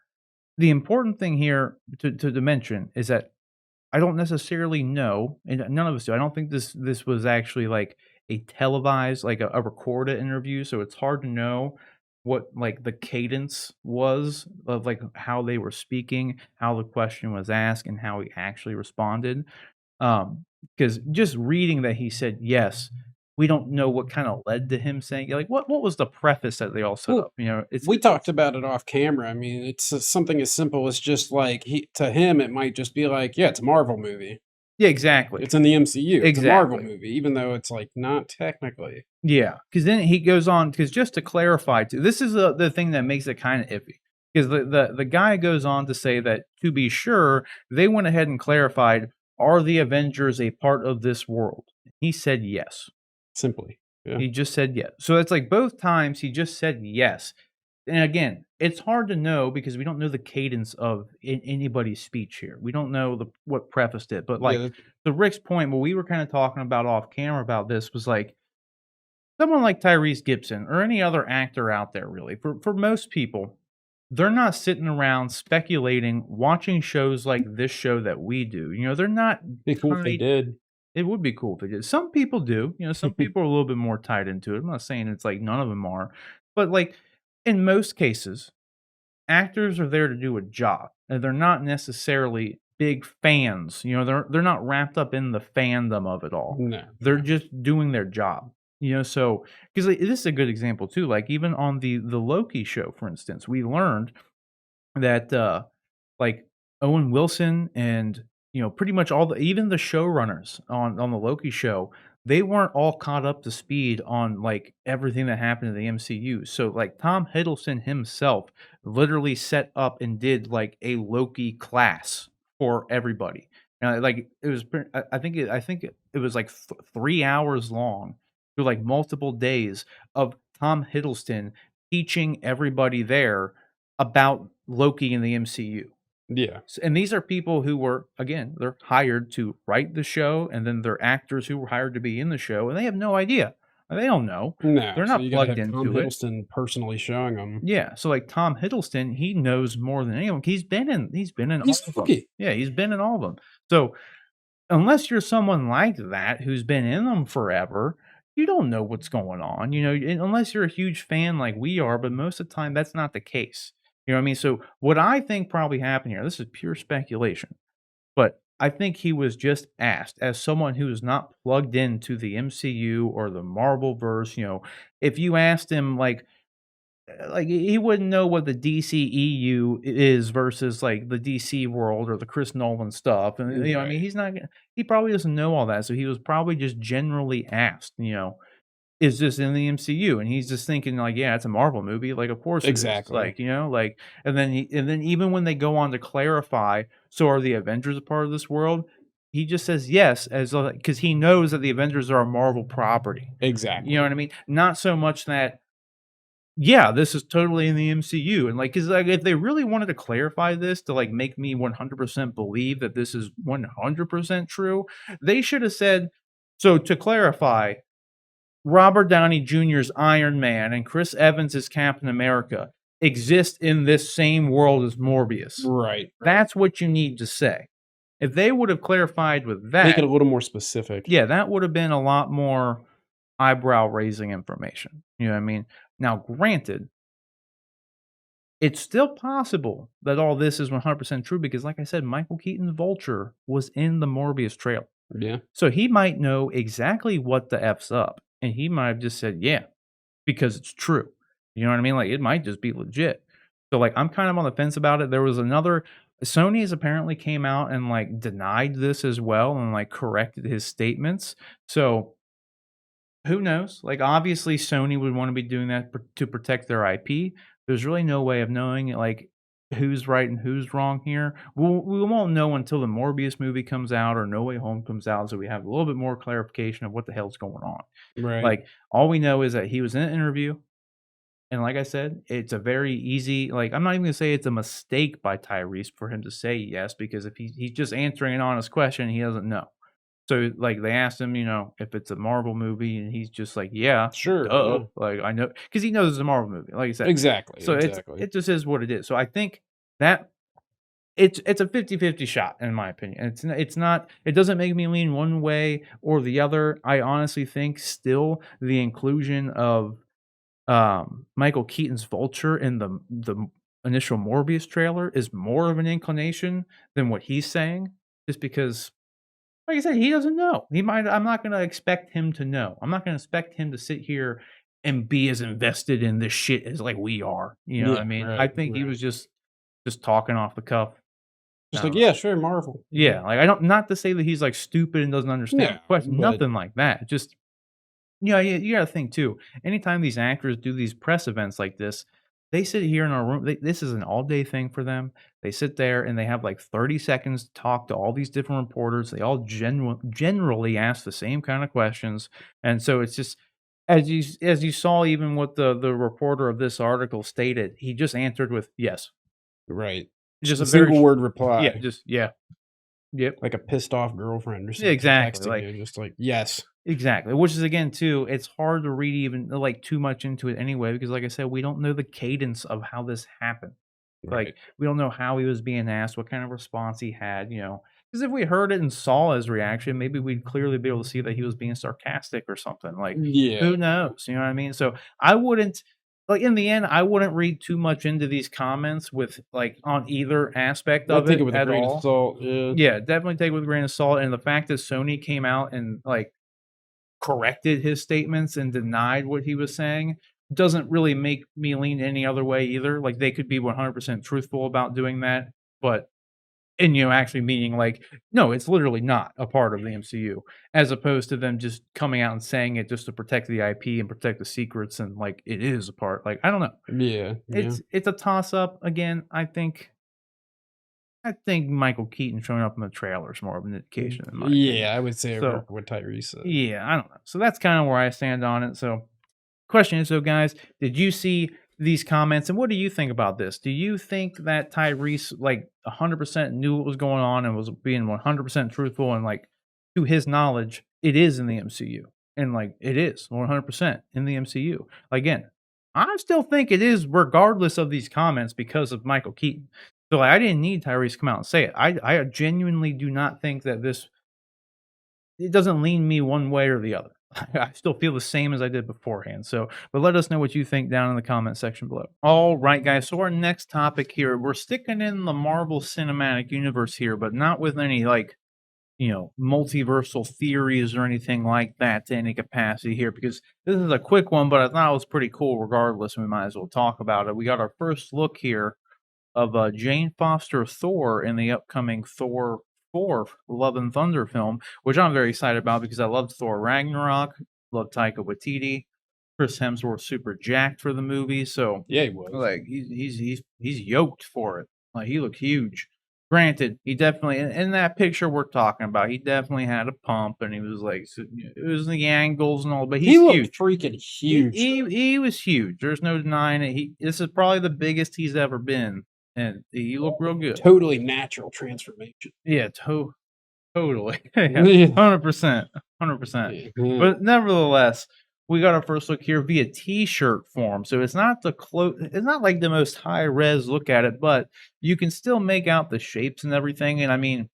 the important thing here to mention is that I don't necessarily know, and none of us do. I don't think this was actually like a televised, like a recorded interview, so it's hard to know what like the cadence was of like how they were speaking, how the question was asked, and how he actually responded. Because just reading that he said yes, we don't know what kind of led to him saying like what was the preface that they all set Well, up. It's we talked about it off camera. I mean, it's something as simple as just like to him, it might just be like, yeah, it's a Marvel movie. yeah, exactly, It's in the MCU. It's a Marvel exactly. movie, even though it's like not technically. Yeah, because then he goes on because just to clarify too, this is the thing that makes it kinda iffy, 'cause the guy goes on to say that, to be sure, they went ahead and clarified, "Are the Avengers a part of this world?" He said, "Yes." Simply. Yeah. He just said, "Yes." So it's like both times he just said, "Yes." And again, it's hard to know because we don't know the cadence of anybody's speech here. We don't know what prefaced it, but, like, Yeah. to Rick's point, what we were kinda talking about off camera about this was, like, someone like Tyrese Gibson or any other actor out there really, for most people, they're not sitting around speculating, watching shows like this show that we do. They're not Be cool if they tied. did. It would be cool if they did. Some people do. Some people are a little bit more tied into it. I'm not saying it's like none of them are, but like in most cases, actors are there to do a job, and they're not necessarily big fans. They're not wrapped up in the fandom of it all. No. They're just doing their job. So because this is a good example too. Like even on the Loki show, for instance, we learned that like Owen Wilson and pretty much all the even the showrunners on the Loki show, they weren't all caught up to speed on like everything that happened in the MCU. So like Tom Hiddleston himself literally set up and did like a Loki class for everybody. Like it was, I think it was like 3 hours long through like multiple days of Tom Hiddleston teaching everybody there about Loki in the MCU. Yeah. And these are people who were, again, they're hired to write the show, and then they're actors who were hired to be in the show, and they have no idea. They don't know. No. They're So not you gotta plugged have Tom into it. Hiddleston personally showing them. Yeah, so like Tom Hiddleston, he knows more than anyone. He's been in all He's of them. Loki. Yeah, he's been in all of them. So unless you're someone like that who's been in them forever, you don't know what's going on, unless you're a huge fan like we are, but most of the time that's not the case. You know what I mean? So what I think probably happened here, this is pure speculation, but I think he was just asked as someone who is not plugged into the MCU or the Marvel verse, if you asked him like he wouldn't know what the DCEU is versus like the DC world or the Chris Nolan stuff. And I mean, Right. he probably doesn't know all that. So he was probably just generally asked, is this in the MCU? And he's just thinking like, yeah, it's a Marvel movie. Like, of course it is. Exactly. Like, like, and then even when they go on to clarify, so are the Avengers a part of this world? He just says yes, as because he knows that the Avengers are a Marvel property. You know Exactly. what I mean? Not so much that yeah, this is totally in the MCU, and, like, 'cause, like, if they really wanted to clarify this to, like, make me 100% believe that this is 100% true, they should have said, "So, to clarify, Robert Downey Jr.'s Iron Man and Chris Evans' Captain America exist in this same world as Morbius." Right. Right. That's what you need to say. If they would have clarified with Make it that, a little more specific. yeah, that would have been a lot more eyebrow-raising information, you know what I mean? Now, granted, it's still possible that all this is 100% true because, like I said, Michael Keaton's Vulture was in the Morbius trailer. Yeah. So he might know exactly what the F's up, and he might have just said, yeah, because it's true. You know what I mean? Like, it might just be legit. So, like, I'm kind of on the fence about it. There was another, Sony's apparently came out and, like, denied this as well and, like, corrected his statements. So Who knows? Like, obviously, Sony would wanna be doing that to protect their IP. There's really no way of knowing, like, who's right and who's wrong here. We won't know until the Morbius movie comes out or No Way Home comes out, so we have a little bit more clarification of what the hell's going on. Right. Like, all we know is that he was in an interview, and like I said, it's a very easy like, I'm not even gonna say it's a mistake by Tyrese for him to say yes, because if he's just answering an honest question, he doesn't know. So, like, they asked him, if it's a Marvel movie, and he's just like, "Yeah, Sure. duh." Yeah. Like, I know, because he knows it's a Marvel movie, like I said. Exactly. So Exactly. it just is what it is. So I think that it's a 50-50 shot in my opinion. It's not it doesn't make me lean one way or the other. I honestly think still the inclusion of, Michael Keaton's Vulture in the initial Morbius trailer is more of an inclination than what he's saying, just because like I said, he doesn't know. He might I'm not gonna expect him to know. I'm not gonna expect him to sit here and be as invested in this shit as, like, we are, you know what I Yeah. mean? I Right. think he Right. was just talking off the cuff. I Just don't like, know. yeah, sure, Marvel. Yeah, like, I don't not to say that he's, like, stupid and doesn't understand No, the question, but nothing like that, just you gotta think too. Anytime these actors do these press events like this, they sit here in our room. This is an all day thing for them. They sit there and they have like 30 seconds to talk to all these different reporters. They all generally ask the same kind of questions, and so it's just as you saw, even what the reporter of this article stated, he just answered with yes, right. just Just a a very single word yeah, reply, just yeah, yep, like a pissed off girlfriend or yeah, something exactly. texting Like you, just like, yes. exactly, which is again too, it's hard to read even like too much into it anyway, because like I said, we don't know the cadence of how this happened. Like, Right. we don't know how he was being asked, what kind of response he had, because if we heard it and saw his reaction, maybe we'd clearly be able to see that he was being sarcastic or something. Like, Yeah. who knows? You know what I mean? So I wouldn't like in the end, I wouldn't read too much into these comments with like on either aspect I of take it it with a at grain of all. salt. Yeah. Yeah, definitely take it with a grain of salt. And the fact that Sony came out and like corrected his statements and denied what he was saying doesn't really make me lean any other way either. Like they could be 100% truthful about doing that, but actually meaning like, no, it's literally not a part of the MCU, as opposed to them just coming out and saying it just to protect the IP and protect the secrets and like it is a part. Like I don't know. Yeah. Yeah. It's a toss up again. I think Michael Keaton showing up in the trailer is more of an indication in my opinion. Yeah. I would say I So work what Tyrese said. yeah, I don't know. So that's kind of where I stand on it. So question is, so guys, did you see these comments and what do you think about this? Do you think that Tyrese like 100% knew what was going on and was being 100% truthful and like to his knowledge, it is in the MCU and like it is 100% in the MCU. Again, I still think it is regardless of these comments because of Michael Keaton. So like, I didn't need Tyrese to come out and say it. I genuinely do not think that this it doesn't lean me one way or the other. I still feel the same as I did beforehand. So, but let us know what you think down in the comment section below. All right, guys. So our next topic here, we're sticking in the Marvel Cinematic Universe here, but not with any like multiversal theories or anything like that to any capacity here, because this is a quick one, but I thought it was pretty cool. Regardless, we might as well talk about it. We got our first look here of Jane Foster Thor in the upcoming Thor 4 Love and Thunder film, which I'm very excited about because I loved Thor Ragnarok, love Taika Waititi, Chris Hemsworth super jacked for the movie, so Yeah, he was. like he's yoked for it. Like he looked huge. Granted, he definitely in that picture we're talking about, he definitely had a pump and he was like it was the angles and all, but He he's looked huge. freaking He huge, he though. he was huge. There's no denying it. This is probably the biggest he's ever been, and he looked real good. Totally natural transformation. Yeah, totally. Yeah, Yeah. 100%, 100%. Yeah. But nevertheless, we got our first look here via T-shirt form. So it's not it's not like the most high res look at it, but you can still make out the shapes and everything. And I mean,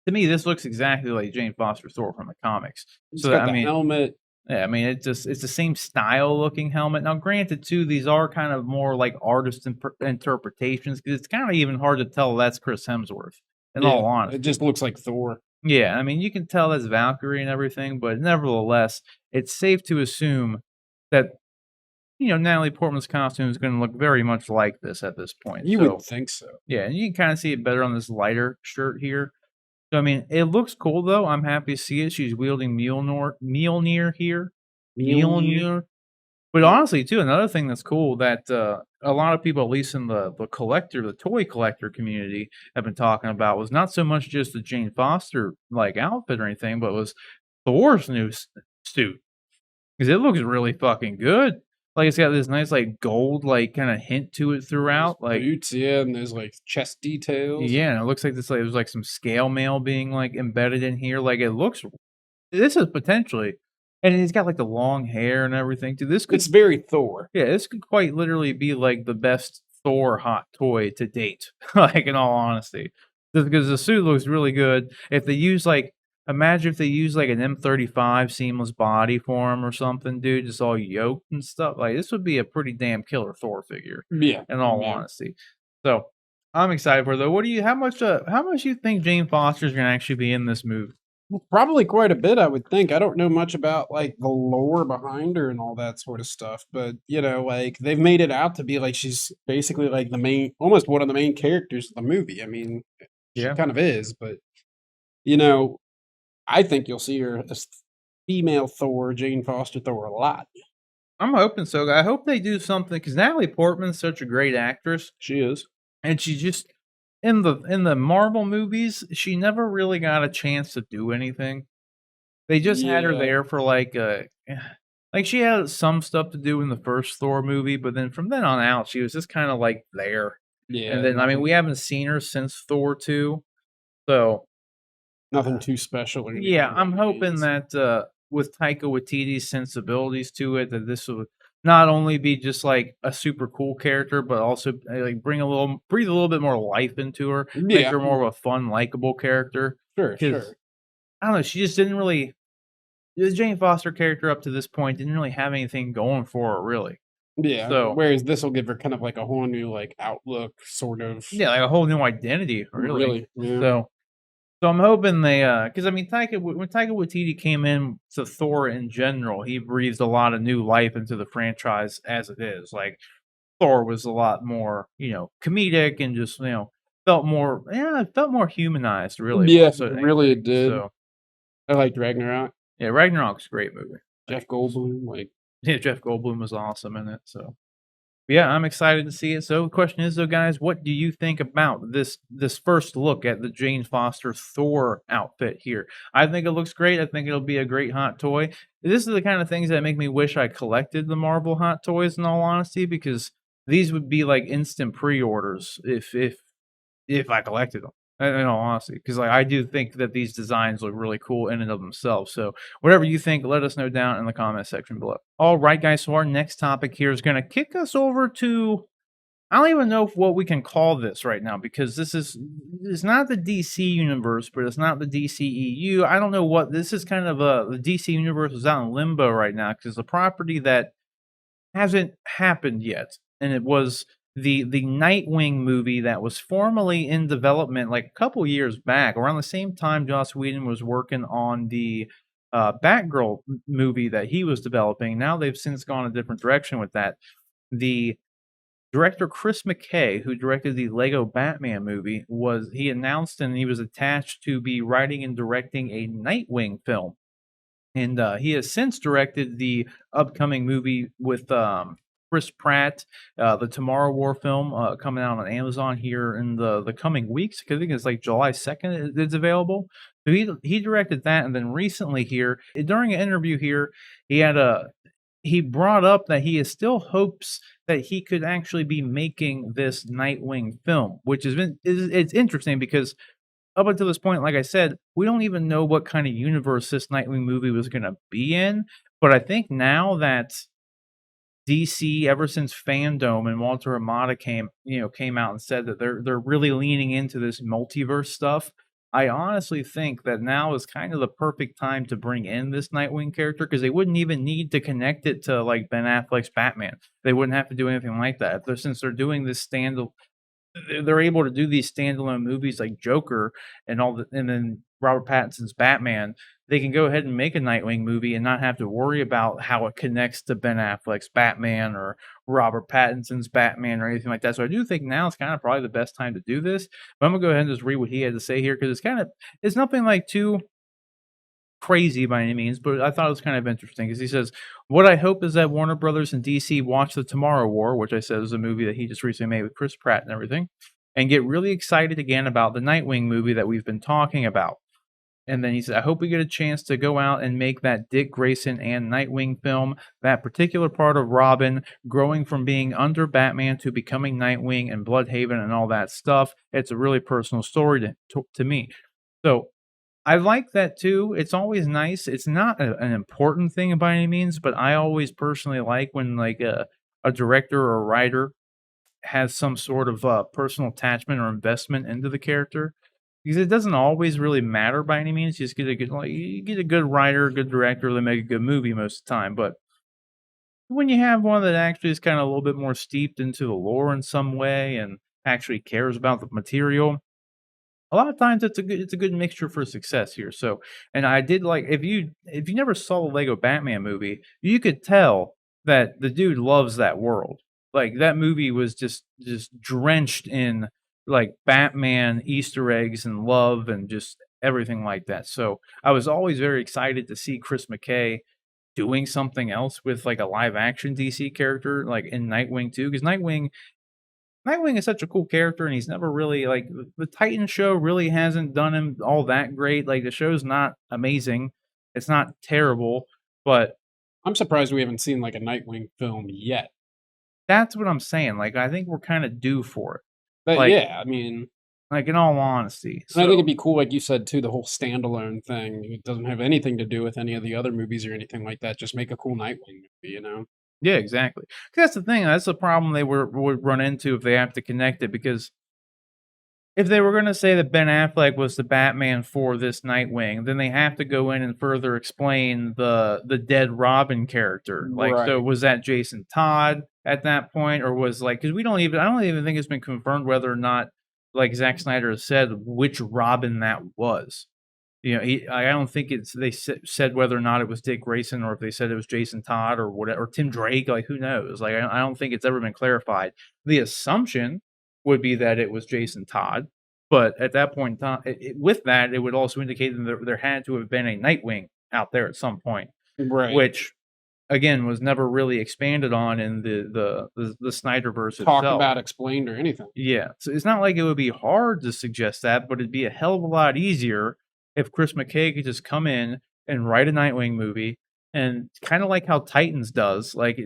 to me, this looks exactly like Jane Foster Thor from the comics. He's So got I the mean, helmet. yeah, I mean, it's the same style looking helmet. Now, granted, too, these are kind of more like artist interpretations because it's kind of even hard to tell that's Chris Hemsworth. In Yeah, all it honesty, just looks like Thor. yeah, I mean, you can tell that's Valkyrie and everything, but nevertheless, it's safe to assume that Natalie Portman's costume is going to look very much like this at this point. You would So think so. yeah, and you can kind of see it better on this lighter shirt here. So I mean, it looks cool though. I'm happy to see it. She's wielding Mjolnir here. Mjolnir. Mjolnir. But Yeah. honestly, too, another thing that's cool that, a lot of people, at least in the toy collector community, have been talking about was not so much just the Jane Foster, like, outfit or anything, but was Thor's new suit, because it looks really fucking good. Like, it's got this nice, like, gold, like, kinda hint to it Those throughout, like boots, yeah, and those, like, chest details. yeah, and it looks like this, like there's, like, some scale mail being, like, embedded in here, like, it looks this is potentially and he's got, like, the long hair and everything too. This It's could very Thor. yeah, this could quite literally be, like, the best Thor hot toy to date, like, in all honesty. Just because the suit looks really good. If they use, like imagine if they use, like, an M35 seamless body for him or something, dude, just all yoked and stuff, like, this would be a pretty damn killer Thor figure, Yeah, in all yeah. honesty. So, I'm excited for it, though. What do you how much you think Jane Foster's gonna actually be in this movie? Well, probably quite a bit, I would think. I don't know much about, like, the lore behind her and all that sort of stuff, but, like, they've made it out to be like she's basically, like, the main almost one of the main characters of the movie. I mean, she Yeah. kind of is, but, you know, I think you'll see her as female Thor, Jane Foster Thor, a lot. I'm hoping so. I hope they do something because Natalie Portman's such a great actress. She is. And she just in the Marvel movies, she never really got a chance to do anything. They just had her Yeah, there for like she had some stuff to do in the first Thor movie, but then from then on out, she was just kind of like there. And yeah, then I mean, nothing we haven't seen her since Thor 2. So nothing too special or yeah, anything by I'm any hoping means. that with Taika Waititi's sensibilities to it, that this will not only be just like a super cool character, but also like breathe a little bit more life into her, make Yeah, her more of a fun, likable character. sure, Because sure. I don't know, she just didn't really the Jane Foster character up to this point didn't really have anything going for her, really. Yeah, So whereas this will give her kind of like a whole new, like, outlook, sort of. yeah, like a whole new identity, really. Really, yeah. So So I'm hoping they, because I mean, when Taika Waititi came in to Thor in general, he breathed a lot of new life into the franchise as it is. Like Thor was a lot more, comedic and just, it felt more humanized, really more Yeah, so than really anything. it did. So I liked Ragnarok, yeah, Ragnarok's a great movie. Like, Jeff Goldblum, like, yeah, Jeff Goldblum was awesome in it. So yeah, I'm excited to see it. So the question is though, guys, what do you think about this first look at the Jane Foster Thor outfit here? I think it looks great. I think it'll be a great hot toy. This is the kind of things that make me wish I collected the Marvel hot toys in all honesty, because these would be like instant pre-orders if I collected them. In all honesty, because like I do think that these designs look really cool in and of themselves. So whatever you think, let us know down in the comment section below. All right, guys. So our next topic here is going to kick us over to I don't even know what we can call this right now, because it's not the DC universe, but it's not the DCEU. I don't know what this is. Kind of the DC universe is out in limbo right now because the property that hasn't happened yet, and it was the Nightwing movie that was formerly in development like a couple years back, around the same time Joss Whedon was working on the Batgirl movie that he was developing. Now they've since gone a different direction with that. The director Chris McKay, who directed the Lego Batman movie, was he announced and he was attached to be writing and directing a Nightwing film. And he has since directed the upcoming movie with Chris Pratt, the Tomorrow War film coming out on Amazon here in the coming weeks. I think it's like July 2nd it's available. So he directed that, and then recently here during an interview here, he brought up that he is still hopes that he could actually be making this Nightwing film, which it's interesting because up until this point, like I said, we don't even know what kind of universe this Nightwing movie was gonna be in, but I think now that DC, ever since Fandom and Walter Amada came out and said that they're really leaning into this multiverse stuff, I honestly think that now is kind of the perfect time to bring in this Nightwing character because they wouldn't even need to connect it to, like, Ben Affleck's Batman. They wouldn't have to do anything like that. Since they're doing this they're able to do these standalone movies like Joker and then Robert Pattinson's Batman. They can go ahead and make a Nightwing movie and not have to worry about how it connects to Ben Affleck's Batman or Robert Pattinson's Batman or anything like that. So I do think now is kind of probably the best time to do this. But I'm gonna go ahead and just read what he had to say here because it's nothing like too crazy by any means, but I thought it was kind of interesting because he says, "What I hope is that Warner Brothers and DC watch the Tomorrow War," which I said is a movie that he just recently made with Chris Pratt and everything, and get really excited again about the Nightwing movie that we've been talking about. And then he said, "I hope we get a chance to go out and make that Dick Grayson and Nightwing film, that particular part of Robin growing from being under Batman to becoming Nightwing and Bloodhaven and all that stuff. It's a really personal story to me." So I like that too. It's always nice. It's not an important thing by any means, but I always personally like when like a director or a writer has some sort of personal attachment or investment into the character because it doesn't always really matter by any means. You just get a good like you get a good writer, a good director, they make a good movie most of the time. But when you have one that actually is kind of a little bit more steeped into the lore in some way and actually cares about the material, a lot of times it's a good mixture for success here. So, and I did like if you never saw the Lego Batman movie, you could tell that the dude loves that world. Like that movie was just drenched in like Batman Easter eggs and love and just everything like that. So I was always very excited to see Chris McKay doing something else with like a live action DC character like in Nightwing too, because Nightwing is such a cool character, and he's never really like the Titan show really hasn't done him all that great. Like the show's not amazing, it's not terrible, but I'm surprised we haven't seen like a Nightwing film yet. that's what I'm saying. Like I think we're kind of due for it. But Like, yeah, I mean, in all honesty. and I think So it'd be cool, like you said too, the whole standalone thing. It doesn't have anything to do with any of the other movies or anything like that. Just make a cool Nightwing movie, you know? yeah, exactly. 'Cause that's the thing. That's the problem they would run into if they have to connect it because if they were gonna say that Ben Affleck was the Batman for this Nightwing, then they have to go in and further explain the dead Robin character. Like, so Right. was that Jason Todd at that point, or was like because we don't even I don't even think it's been confirmed whether or not like Zack Snyder has said which Robin that was. You know, I don't think it's they said whether or not it was Dick Grayson or if they said it was Jason Todd or whatever or Tim Drake, like who knows? Like I don't think it's ever been clarified. The assumption would be that it was Jason Todd, but at that point in time, with that, it would also indicate that there had to have been a Nightwing out there at some point, Right. which again was never really expanded on in the Snyderverse Talked itself. about, explained, or anything. Yeah, so it's not like it would be hard to suggest that, but it'd be a hell of a lot easier if Chris McKay could just come in and write a Nightwing movie, and kinda like how Titans does, like,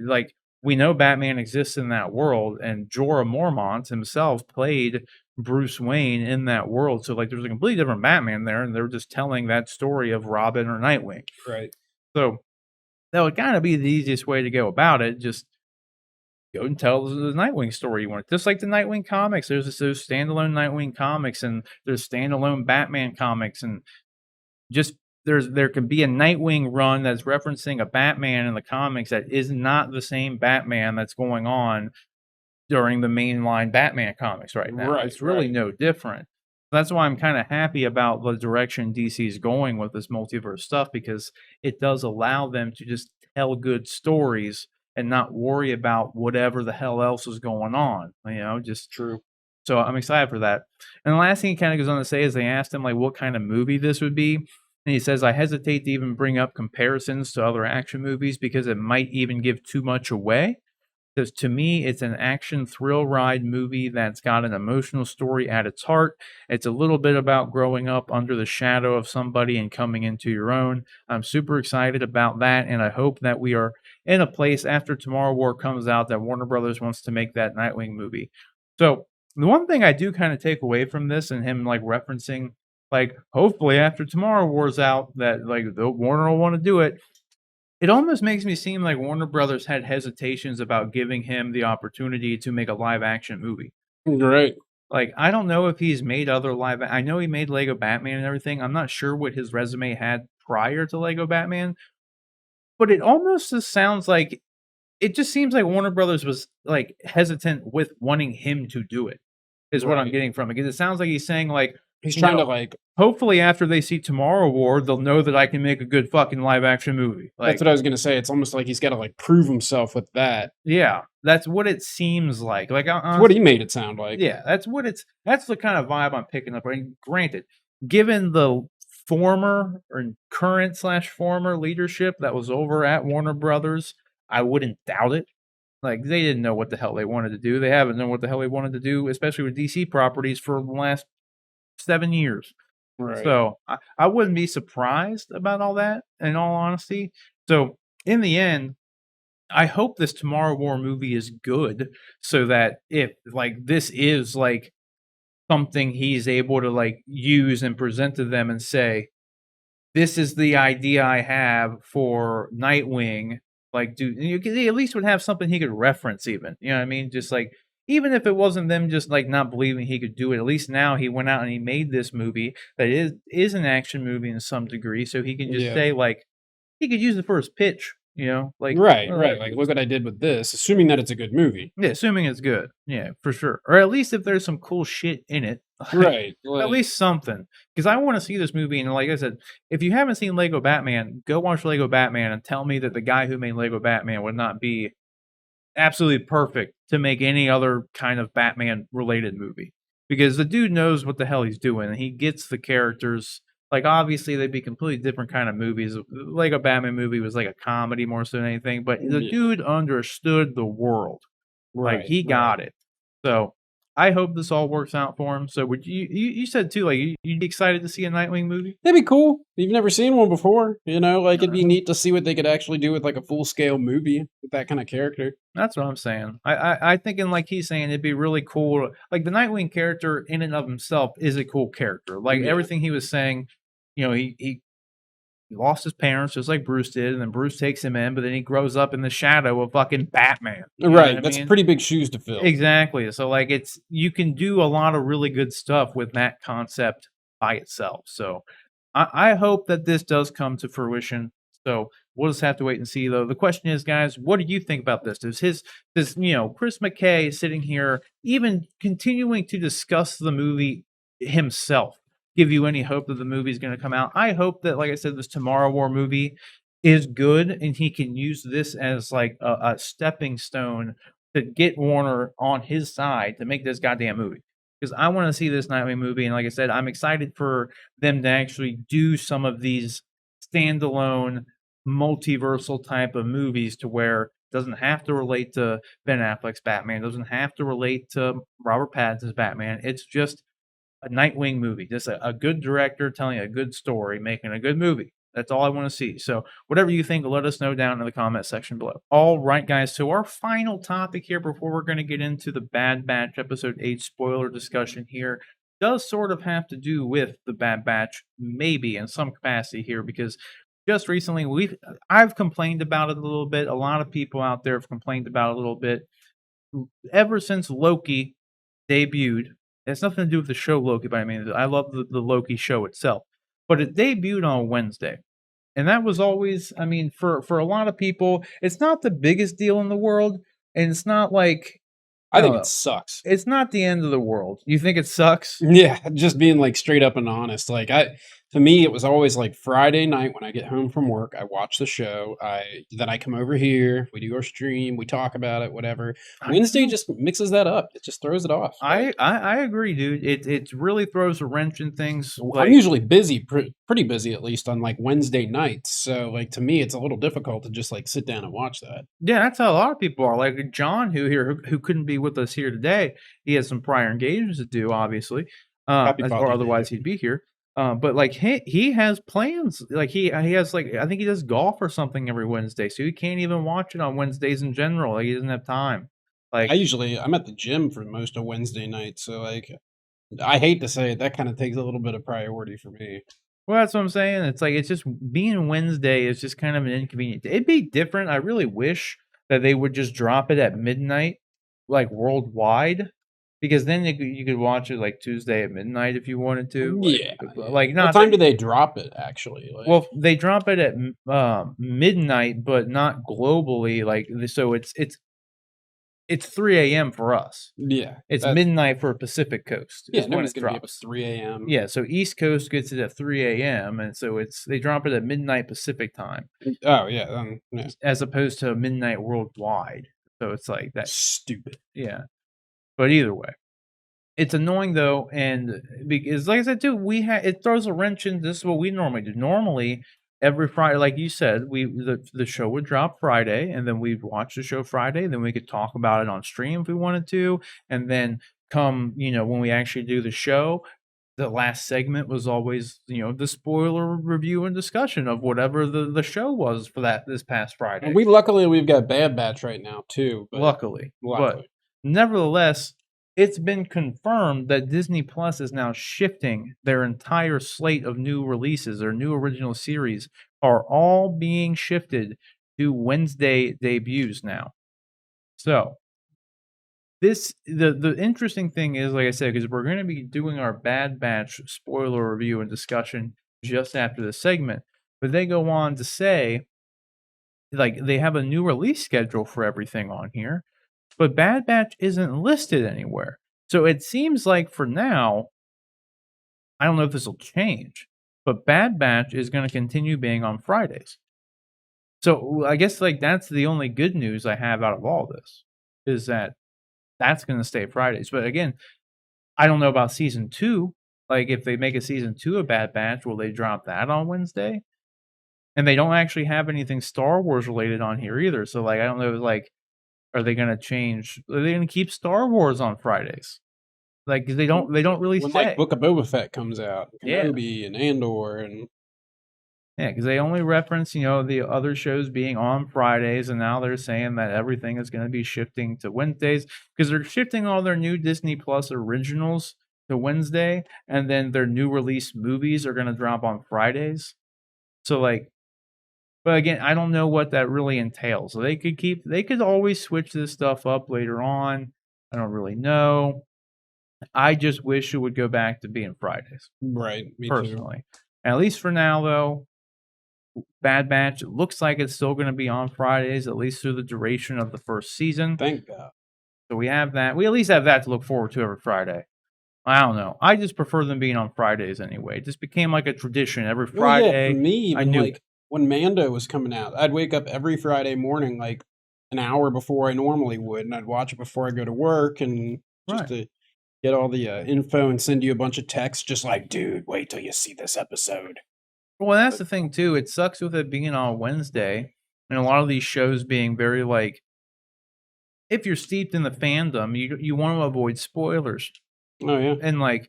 we know Batman exists in that world, and Jorah Mormont himself played Bruce Wayne in that world, so, like, there's a completely different Batman there, and they're just telling that story of Robin or Nightwing. Right. So, that would kinda be the easiest way to go about it, just go and tell the Nightwing story you want. Just like the Nightwing comics, there's standalone Nightwing comics, and there's standalone Batman comics, and just there can be a Nightwing run that's referencing a Batman in the comics that is not the same Batman that's going on during the mainline Batman comics right now. Right, It's really right. no different. That's why I'm kinda happy about the direction DC's going with this multiverse stuff because it does allow them to just tell good stories and not worry about whatever the hell else is going on, just True. so I'm excited for that. And the last thing he kinda goes on to say is they asked him, like, what kind of movie this would be, and he says, "I hesitate to even bring up comparisons to other action movies because it might even give too much away. Because to me, it's an action thrill ride movie that's got an emotional story at its heart. It's a little bit about growing up under the shadow of somebody and coming into your own. I'm super excited about that, and I hope that we are in a place after Tomorrow War comes out that Warner Brothers wants to make that Nightwing movie." So the one thing I do kind of take away from this and him like referencing, like, hopefully after Tomorrow War's out, that like the Warner will want to do it. It almost makes me seem like Warner Brothers had hesitations about giving him the opportunity to make a live action movie. Right. Like, I don't know if he's made other I know he made Lego Batman and everything. I'm not sure what his resume had prior to Lego Batman, but it almost just sounds like it just seems like Warner Brothers was, like, hesitant with wanting him to do it, is what I'm Right. getting from it, because it sounds like he's saying, like, He's you trying to know, like. "Hopefully, after they see Tomorrow War, they'll know that I can make a good fucking live action movie." That's Like, what I was gonna say. It's almost like he's got to like prove himself with that. yeah, that's what it seems like. Like, It's what he made it sound like. yeah, that's the kind of vibe I'm picking up. And granted, given the former or current slash former leadership that was over at Warner Brothers, I wouldn't doubt it. Like, they didn't know what the hell they wanted to do. They haven't known what the hell they wanted to do, especially with DC properties for the last 7 years. Right. So, I wouldn't be surprised about all that, in all honesty. So, in the end, I hope this Tomorrow War movie is good so that if, like, this is, like, something he's able to, like, use and present to them and say, "This is the idea I have for Nightwing," like, dude, you could he at least would have something he could reference even, you know what I mean? Just, like, even if it wasn't them just, like, not believing he could do it, at least now he went out and he made this movie that is an action movie in some degree, so he can just Yeah. say, like he could use it for his pitch, you know? Like, Right, right. Like, look what I did with this, assuming that it's a good movie. yeah, assuming it's good. Yeah, for sure. Or at least if there's some cool shit in it, like, Right. at Like, least something. Because I wanna see this movie, and like I said, if you haven't seen Lego Batman, go watch Lego Batman and tell me that the guy who made Lego Batman would not be absolutely perfect to make any other kind of Batman related movie. Because the dude knows what the hell he's doing, and he gets the characters. Like, obviously, they'd be completely different kind of movies. Like a Batman movie was like a comedy more so than anything, but the yeah. dude understood the world. Like, Right, he right. got it. So, I hope this all works out for him. So, would you said too, like, you'd be excited to see a Nightwing movie? It'd be cool. You've never seen one before, you know, like, it'd be neat to see what they could actually do with, like, a full-scale movie with that kinda character. That's what I'm saying. I thinking like he's saying it'd be really cool. Like the Nightwing character in and of himself is a cool character. Like Yeah. everything he was saying, you know, he lost his parents just like Bruce did, and then Bruce takes him in, but then he grows up in the shadow of fucking Batman. You know what Right, I that's mean? pretty big shoes to fill. Exactly. So like it's you can do a lot of really good stuff with that concept by itself. So I hope that this does come to fruition. So we'll just have to wait and see though. The question is, guys, what do you think about this? Does Chris McKay sitting here even continuing to discuss the movie himself give you any hope that the movie is going to come out? I hope that, like I said, this Tomorrow War movie is good and he can use this as like a stepping stone to get Warner on his side to make this goddamn movie. Because I want to see this Nightwing movie, and like I said, I'm excited for them to actually do some of these standalone multiversal type of movies to where it doesn't have to relate to Ben Affleck's Batman, doesn't have to relate to Robert Pattinson's Batman. It's just a Nightwing movie, just a good director telling a good story, making a good movie. That's all I want to see. So, whatever you think, let us know down in the comment section below. All right, guys. So, our final topic here before we're going to get into the Bad Batch episode 8 spoiler discussion here does sort of have to do with the Bad Batch, maybe in some capacity here, because just recently I've complained about it a little bit. A lot of people out there have complained about it a little bit. Ever since Loki debuted. It has nothing to do with the show Loki by any means. I love the Loki show itself, but it debuted on Wednesday, and that was always, I mean, for a lot of people, it's not the biggest deal in the world, and it's not like I I don't think it know, sucks. it's not the end of the world. You think it sucks? Yeah, just being, like, straight up and honest, like, to me, it was always, like, Friday night when I get home from work, I watch the show, then I come over here, we do our stream, we talk about it, whatever. I Wednesday know. just mixes that up, it just throws it off, like, I agree, dude. It really throws a wrench in things. I'm Like usually busy, pretty busy at least on, like, Wednesday nights, so, like, to me, it's a little difficult to just, like, sit down and watch that. yeah, that's how a lot of people are. Like John, who couldn't be with us here today, he has some prior engagements to do, obviously, Happy or Father's Day, otherwise Joe. he'd be here. But like he has plans. Like he has like I think he does golf or something every Wednesday, so he can't even watch it on Wednesdays in general. Like he doesn't have time. Like I'm at the gym for most of Wednesday night, so, like, I hate to say it, that kinda takes a little bit of priority for me. well, that's what I'm saying. It's like it's just being Wednesday is just kind of an inconvenient. It'd be different. I really wish that they would just drop it at midnight, like worldwide, because then you could watch it like Tuesday at midnight if you wanted to. Like, Yeah, yeah. like What not time that, do they drop it, actually? Like, well, they drop it at midnight, but not globally. Like so, it's 3 a.m. for us. yeah, It's that's midnight for Pacific Coast yeah, is when nobody's it gonna be up at drops. 3 AM. Yeah, so East Coast gets it at 3 a.m., and so they drop it at midnight Pacific time, Oh, yeah, yeah. as opposed to midnight worldwide. So it's like that, Stupid. yeah. But either way, It's annoying though, and because like I said too, it throws a wrench in. This is what we normally do. Normally, every Friday, like you said, the show would drop Friday, and then we'd watch the show Friday. Then we could talk about it on stream if we wanted to, and then come, when we actually do the show, the last segment was always, the spoiler review and discussion of whatever the show was for this past And Friday. we've got Bad Batch right now too, but Luckily, but luckily. nevertheless, it's been confirmed that Disney Plus is now shifting their entire slate of new releases or new original series are all being shifted to Wednesday debuts now. So the interesting thing is, like I said, because we're going to be doing our Bad Batch spoiler review and discussion just after the segment, but they go on to say, like, they have a new release schedule for everything on here, but Bad Batch isn't listed anywhere. So it seems like for now, I don't know if this will change, but Bad Batch is going to continue being on Fridays. So I guess like that's the only good news I have out of all this is that that's going to stay Fridays. But again, I don't know about season 2. Like if they make a season 2 of Bad Batch, will they drop that on Wednesday? And they don't actually have anything Star Wars related on here either. So like I don't know, like, are they gonna change? Are they gonna keep Star Wars on Fridays? Like they don't really When like say. Book of Boba Fett comes out, Yeah. Kenobi and Andor and Yeah, because they only reference, the other shows being on Fridays, and now they're saying that everything is gonna be shifting to Wednesdays because they're shifting all their new Disney Plus originals to Wednesday, and then their new release movies are gonna drop on Fridays. So like, but again, I don't know what that really entails. So they could always switch this stuff up later on. I don't really know. I just wish it would go back to being Fridays, right, me too. personally. At least for now, though, Bad Batch, it looks like it's still going to be on Fridays, at least through the duration of the first season. Thank God. So we have that. We at least have that to look forward to every Friday. I don't know. I just prefer them being on Fridays anyway. It just became like a tradition. Every Well, yeah, Friday, for me, I even knew like when Mando was coming out, I'd wake up every Friday morning, like an hour before I normally would, and I'd watch it before I go to work, and just right. to get all the info and send you a bunch of texts, just like, dude, wait till you see this episode. Well, that's But the thing too. It sucks with it being on Wednesday, and a lot of these shows being very like, if you're steeped in the fandom, you want to avoid spoilers, oh yeah, and like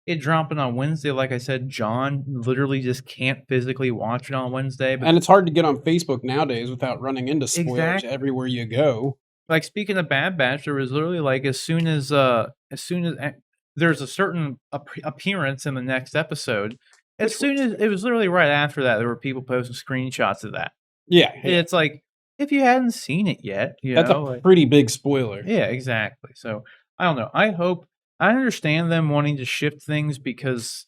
it dropping on Wednesday. Like I said, John literally just can't physically watch it on Wednesday. But and it's hard to get on Facebook nowadays without running into spoilers exactly, everywhere you go. like speaking of Bad Batch, there was literally like as soon as there's a certain appearance in the next episode. As Which soon as it was literally right after that, there were people posting screenshots of that. yeah, And yeah, it's like, if you hadn't seen it yet, that's a like, pretty big spoiler. yeah, exactly. So I don't know. I understand them wanting to shift things because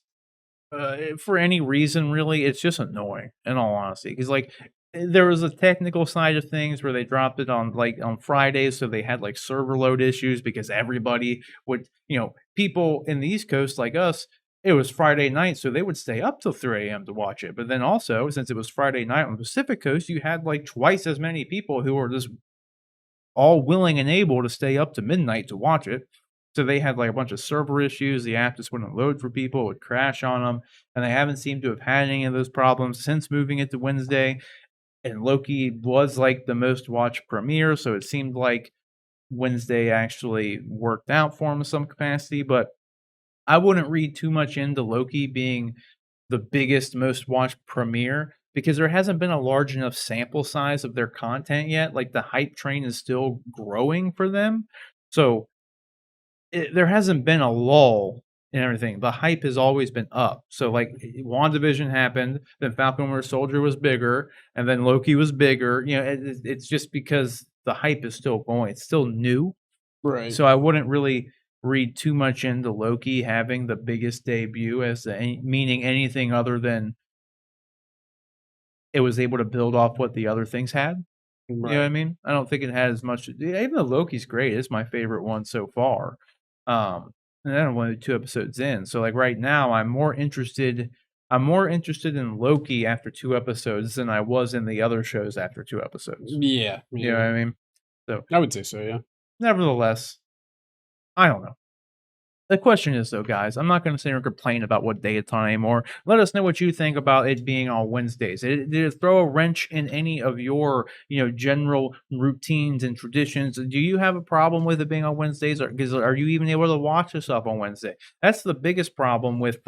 for any reason, really, it's just annoying. In all honesty, because like there was a technical side of things where they dropped it on Fridays, so they had like server load issues because everybody would, people in the East Coast like us. It was Friday night, so they would stay up till 3 a.m. to watch it. But then also, since it was Friday night on the Pacific Coast, you had like twice as many people who were just all willing and able to stay up to midnight to watch it. So they had like a bunch of server issues. The app just wouldn't load for people, it would crash on them. And they haven't seemed to have had any of those problems since moving it to Wednesday. And Loki was like the most watched premiere. So it seemed like Wednesday actually worked out for him in some capacity. But I wouldn't read too much into Loki being the biggest, most watched premiere because there hasn't been a large enough sample size of their content yet. Like the hype train is still growing for them. So there hasn't been a lull and everything. The hype has always been up. So like WandaVision happened, then Falcon Winter Soldier was bigger, and then Loki was bigger. It's just because the hype is still going. It's still new. Right, So I wouldn't really read too much into Loki having the biggest debut as meaning anything other than it was able to build off what the other things had. You know what I right. mean? I don't think it had as much. Even though Loki's great, it's my favorite one so far. And then I'm only 2 episodes in, so like right now, I'm more interested. I'm more interested in Loki after 2 episodes than I was in the other shows after 2 episodes. Yeah, You know yeah. what I mean? So, I would say so. Yeah. nevertheless, I don't know. The question is though, guys, I'm not gonna sit here and complain about what day it's on anymore. Let us know what you think about it being on Wednesdays. Did it throw a wrench in any of your, general routines and traditions? Do you have a problem with it being on Wednesdays, or because are you even able to watch this stuff on Wednesday? That's the biggest problem with,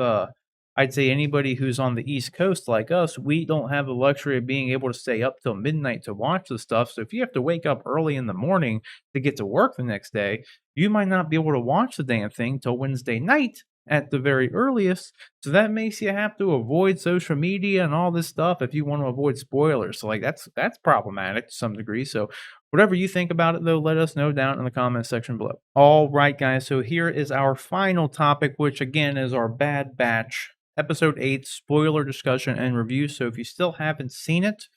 I'd say anybody who's on the East Coast like us, we don't have the luxury of being able to stay up till midnight to watch the stuff. So if you have to wake up early in the morning to get to work the next day, you might not be able to watch the damn thing till Wednesday night at the very earliest. So that makes you have to avoid social media and all this stuff if you want to avoid spoilers. So like that's problematic to some degree. So whatever you think about it though, let us know down in the comment section below. All right, guys. So here is our final topic, which again is our Bad Batch episode 8 spoiler discussion and review. So if you still haven't seen it,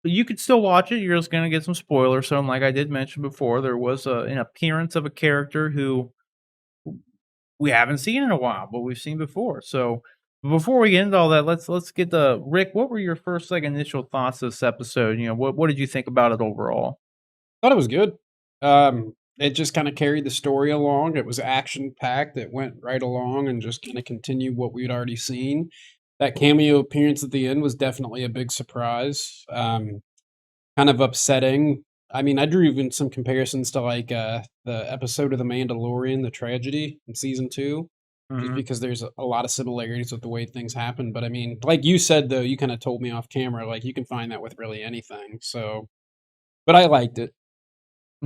you could still watch it. You're just gonna get some spoilers. So, like I did mention before, there was an appearance of a character who we haven't seen in a while, but we've seen before. So, before we get into all that, let's get the Rick. What were your first initial thoughts of this episode? What did you think about it overall? Thought it was good. It just kind of carried the story along. It was action packed. It went right along and just kind of continued what we'd already seen. That cameo appearance at the end was definitely a big surprise. Kind of upsetting. I mean, I drew even some comparisons to the episode of The Mandalorian, the tragedy in season 2, just Hmm. because there's a lot of similarities with the way things happen. But I mean, like you said though, you kind of told me off camera, like you can find that with really anything. So, but I liked it.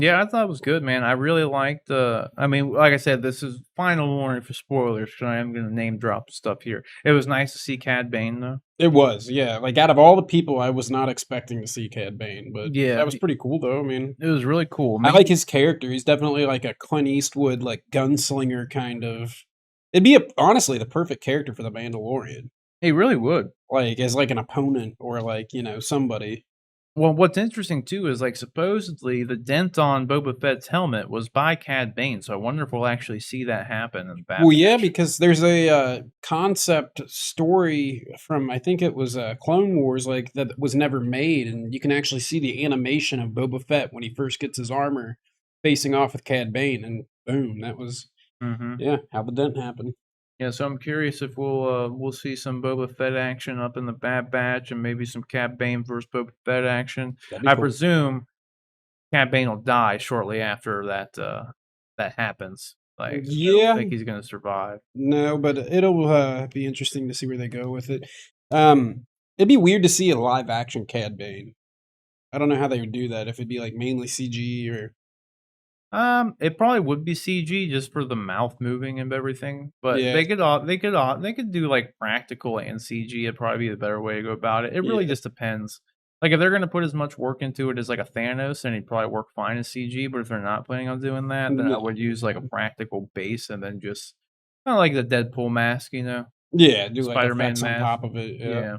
Yeah, I thought it was good, man. I really liked. I mean, like I said, this is final warning for spoilers. So I am going to name drop stuff here. It was nice to see Cad Bane, though. It was, yeah. Like out of all the people, I was not expecting to see Cad Bane, but Yeah, that was pretty cool though. I mean, it was really cool. I like his character. He's definitely like a Clint Eastwood, like gunslinger kind of. It'd be honestly the perfect character for the Mandalorian, He really would. like as like an opponent or like somebody. Well, what's interesting too is supposedly the dent on Boba Fett's helmet was by Cad Bane, so I wonder if we'll actually see that happen in the Bad Well, yeah, Batch. because there's a concept story from I think it was Clone Wars, like that was never made, and you can actually see the animation of Boba Fett when he first gets his armor facing off with Cad Bane, and boom, that was Hmm. yeah how the dent happened. Yeah, so I'm curious if we'll see some Boba Fett action up in the Bad Batch and maybe some Cad Bane versus Boba Fett action. That'd be I cool. presume Cad Bane will die shortly after that happens. Like I don't Yeah, think he's gonna survive. no, but it'll be interesting to see where they go with it. It'd be weird to see a live action Cad Bane. I don't know how they would do that if it'd be like mainly CG or It probably would be CG just for the mouth moving and everything, but yeah, they could do practical and CG. It'd probably be the better way to go about it. It really yeah. just depends. Like if they're gonna put as much work into it as a Thanos, then he'd probably work fine as CG. But if they're not planning on doing that, then I No. would use a practical base and then just kind of like the Deadpool mask, Yeah, do like Spider-Man effects on mask. top of it. Yeah. Yeah.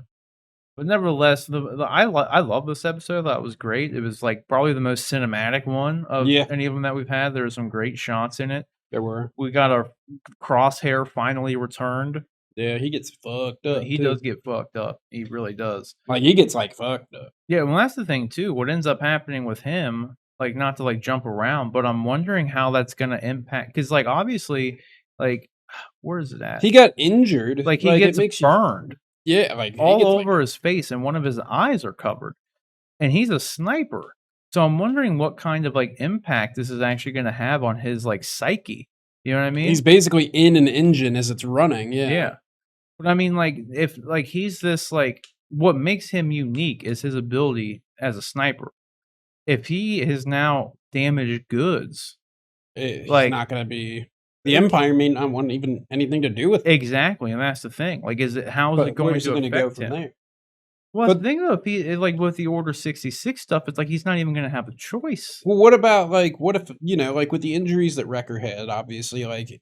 But nevertheless, I love this episode. That was great. It was probably the most cinematic one of Yeah, any of them that we've had. There were some great shots in it. there were. We got our Crosshair finally returned. Yeah, he gets fucked up He does too. get fucked up. He really does. Like he gets like fucked up. Yeah, well, that's the thing too. What ends up happening with him, not to jump around, but I'm wondering how that's gonna impact because obviously, like where is it at? He got injured. Like he Like it gets makes you burned yeah, like he all gets like over his face and one of his eyes are covered. And he's a sniper. So I'm wondering what kind of impact this is actually gonna have on his psyche. You know what I he's mean? basically in an engine as it's running. Yeah. Yeah. But I mean if he's this what makes him unique is his ability as a sniper. If he is now damaged goods, He's like not gonna be the it, Empire may not want even anything to do with him. exactly, and that's the thing. How is it But going where's he to gonna go affect from him? there? Well, that's But the thing though, if he with the Order 66 stuff, it's he's not even gonna have a choice. well, what about like what if like with the injuries that Wrecker had, obviously like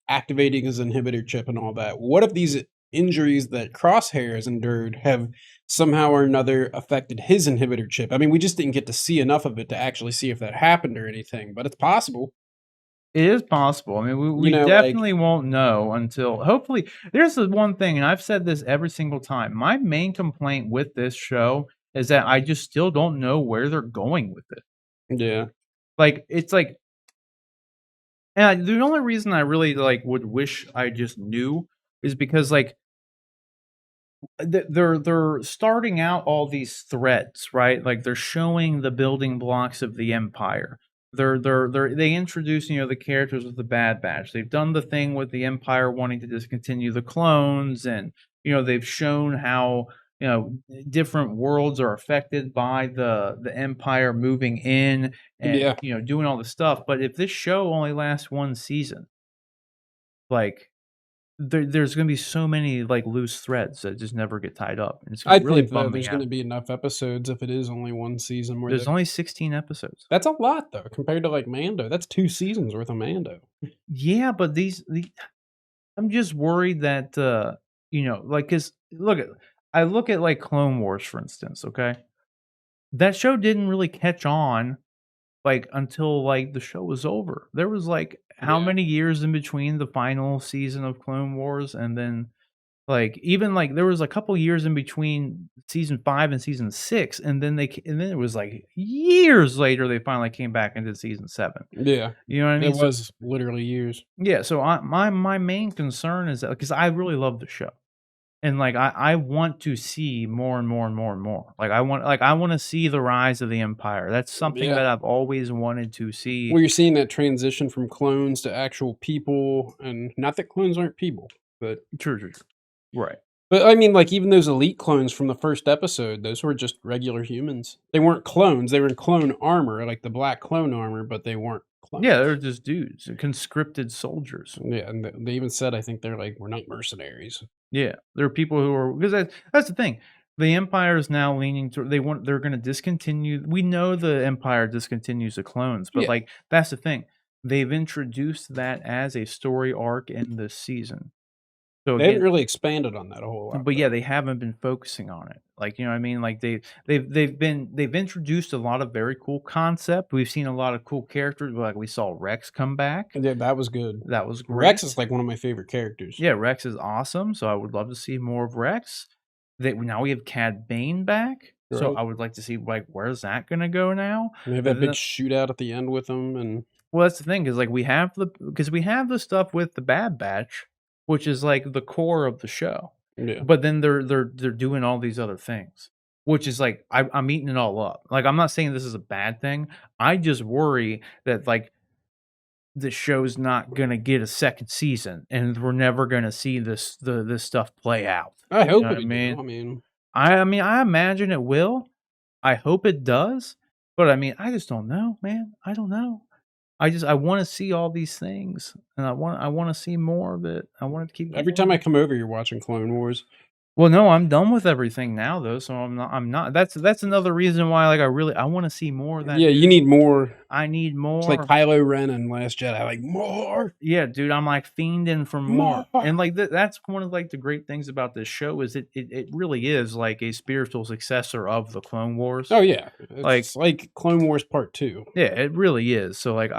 activating his inhibitor chip and all that. What if these injuries that Crosshair has endured have somehow or another affected his inhibitor chip? I mean, we just didn't get to see enough of it to actually see if that happened or anything, but it's possible. It is possible. I mean, we Like definitely won't know until hopefully there's the one thing, and I've said this every single time. My main complaint with this show is that I just still don't know where they're going with it. yeah. It's And the only reason I really, like, would wish I just knew is because, like, they're starting out all these threads, right? Like, they're showing the building blocks of the Empire. They introduce, the characters with the Bad Batch. They've done the thing with the Empire wanting to discontinue the clones, and, they've shown how, different worlds are affected by the Empire moving in and, Yeah, doing all the stuff. But if this show only lasts 1 season, like, there's gonna be so many, like, loose threads that just never get tied up, and it's gonna I really think bum that me there's going out. to be enough episodes if it is only one season where There's they. only 16 episodes. That's a lot though compared to like Mando. That's 2 seasons worth of Mando. Yeah, but the I'm just worried that, like, 'cause I look at, like, Clone Wars, for instance, okay? That show didn't really catch on, like, until, like, the show was over. There was, like, how Yeah, many years in between the final season of Clone Wars and then, like, even, like, there was a couple years in between season 5 and season 6, and then and then it was, like, years later they finally came back into season 7. yeah. You know what I It mean? So was literally years. yeah, so my main concern is that because I really love the show, and, like, I want to see more and more and more and more. I wanna see the rise of the Empire. That's something Yeah. that I've always wanted to see. Well, you're seeing that transition from clones to actual people, and not that clones aren't people, but True, true, true. Right. I mean, like even those elite clones from the first episode, those were just regular humans. They weren't clones. They were in clone armor, like the black clone armor, but they weren't Yeah, clones. they're just dudes, conscripted soldiers. Yeah, and they even said, I think they're like, we're not mercenaries. Yeah, there are people who are because that's the thing. The Empire is now leaning to they're gonna discontinue we know the Empire discontinues the clones, but, Yeah, like, that's the thing. They've introduced that as a story arc in this season. So, they haven't again really expanded on that a whole lot but, yeah, though. they haven't been focusing on it. Like, you know what I mean? Like, they've introduced a lot of very cool concept. We've seen a lot of cool characters, like, we saw Rex come back. Yeah, that was good. That was Rex great. is like one of my favorite characters. Yeah, Rex is awesome, so I would love to see more of Rex. Now we have Cad Bane back, so Right? I would like to see, like, where's that gonna go now? They have And that big then shootout at the end with them, and well, that's the thing is, like, we have the stuff with the Bad Batch, which is, like, the core of the show, yeah. but then they're doing all these other things, which is, like, I'm eating it all up. Like, I'm not saying this is a bad thing, I just worry that, like, the show's not gonna get a second season, and we're never gonna see this stuff play out. I You hope know what I they do. mean? I mean, I imagine it will. I hope it does, but, I mean, I just don't know, man. I don't know. I wanna see all these things, and I wanna see more of it. I want it to keep every time I going. come over, you're watching Clone Wars. Well, no, I'm done with everything now, though, so I'm not that's another reason why, like, I wanna see more of that Yeah, you dude. need more. I need It's like more. Kylo Ren and Last Jedi, like, "More! Yeah, dude, I'm, like, fiending for more, More!" and, like, that's one of, like, the great things about this show is it really is, like, a spiritual successor of the Clone Wars. Oh, yeah. Like It's like Clone Wars Part 2. yeah, it really is. So, like,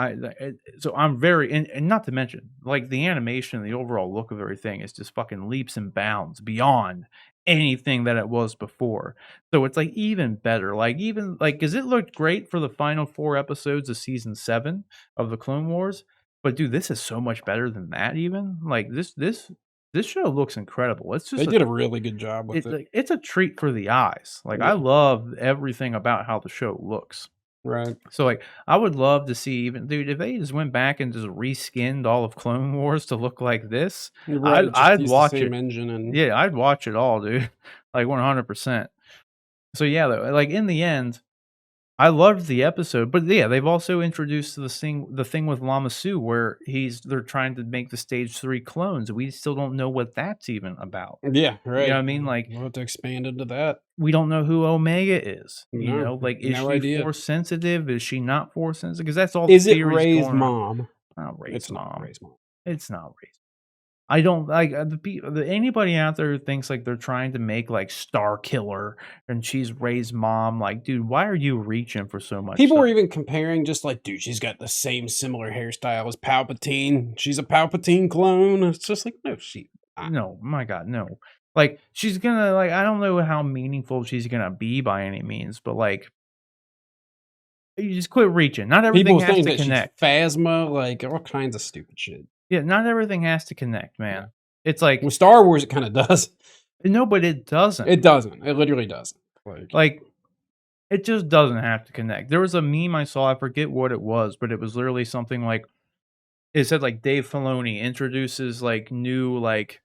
so I'm very and not to mention, like, the animation, the overall look of everything is just fucking leaps and bounds beyond anything that it was before. So it's, like, even better. Like, even like, 'cause it looked great for the final 4 episodes of season 7 of the Clone Wars, but dude, this is so much better than that even. Like, this show looks incredible. It's They just did a really good job with it. it's a treat for the eyes. Like, I Yeah, love everything about how the show looks. right. So, like, I would love to see even dude, if they just went back and just reskinned all of Clone Wars to look like this, Right, just I'd use the watch same it. engine and Yeah, I'd watch it all, dude, like 100%. So, yeah, though, like, in the end, I loved the episode, but, yeah, they've also introduced the thing with Lama Su where they're trying to make the Stage 3 clones. We still don't know what that's even about. yeah, You know what right. I mean? Like, We'll have to expand into that. we don't know who Omega is, No, like, is no she idea. Force sensitive? Is she not Force sensitive? Because that's all the Is it theories Ray's going on. mom? Not Ray's It's not mom. Ray's mom. It's not Ray's. I don't like anybody out there who thinks like they're trying to make like Star Killer and she's Ray's mom. Like, dude, why are you reaching for so much People stuff? were even comparing just like, dude, she's got the same similar hairstyle as Palpatine. She's a Palpatine clone. It's just like, no, she. No, my God, no. Like, she's gonna like I don't know how meaningful she's gonna be by any means, but like You just quit reaching. Not everything People has saying to that she's connect. Phasma, like, all kinds of stupid shit. Yeah, not everything has to connect, Yeah. man. It's like, With Star Wars, it kinda does. no, but it doesn't. It doesn't. It literally doesn't. Like, Like, it just doesn't have to connect. There was a meme I saw, I forget what it was, but it was literally something like, it said, like, Dave Filoni introduces, like, new, like,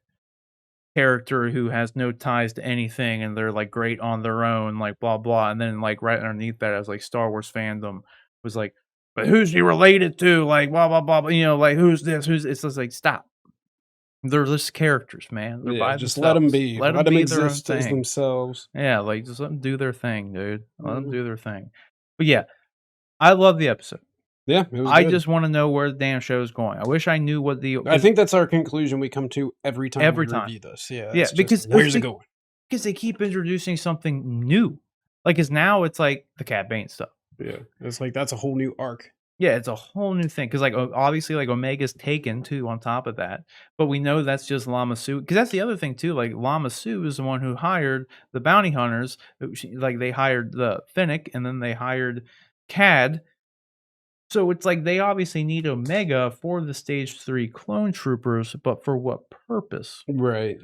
character who has no ties to anything, and they're, like, great on their own, like, blah, blah, and then, like, right underneath that, as like, Star Wars fandom was like, "But who's he related to?" Like, blah, blah, blah, like, "Who's this? Who's" it's just like, stop. They're just characters, man. They're yeah, by just let them themselves. be. Let Let them them be their own exist as thing. themselves. Yeah, like, just let them do their thing, dude. Let them Mhm. do their thing. But, yeah, I love the episode. Yeah, it was I good. just wanna know where the damn show is going. I wish I knew what the I 'cause think that's our conclusion we come to every time we every time. review this. Yeah, Yeah, it's just, because where's it going? they keep introducing something new. Like, 'cause now it's like the Cat Bane stuff. Yeah, it's like, that's a whole new arc. Yeah, it's a whole new thing. Cause like, obviously, like, Omega's taken too on top of that, but we know that's just Lama Su. Cause that's the other thing too, like, Lama Su is the one who hired the bounty hunters, like, they hired the Fennec, and then they hired Cad. So it's like they obviously need Omega for the Stage 3 clone troopers, but for what purpose? Right.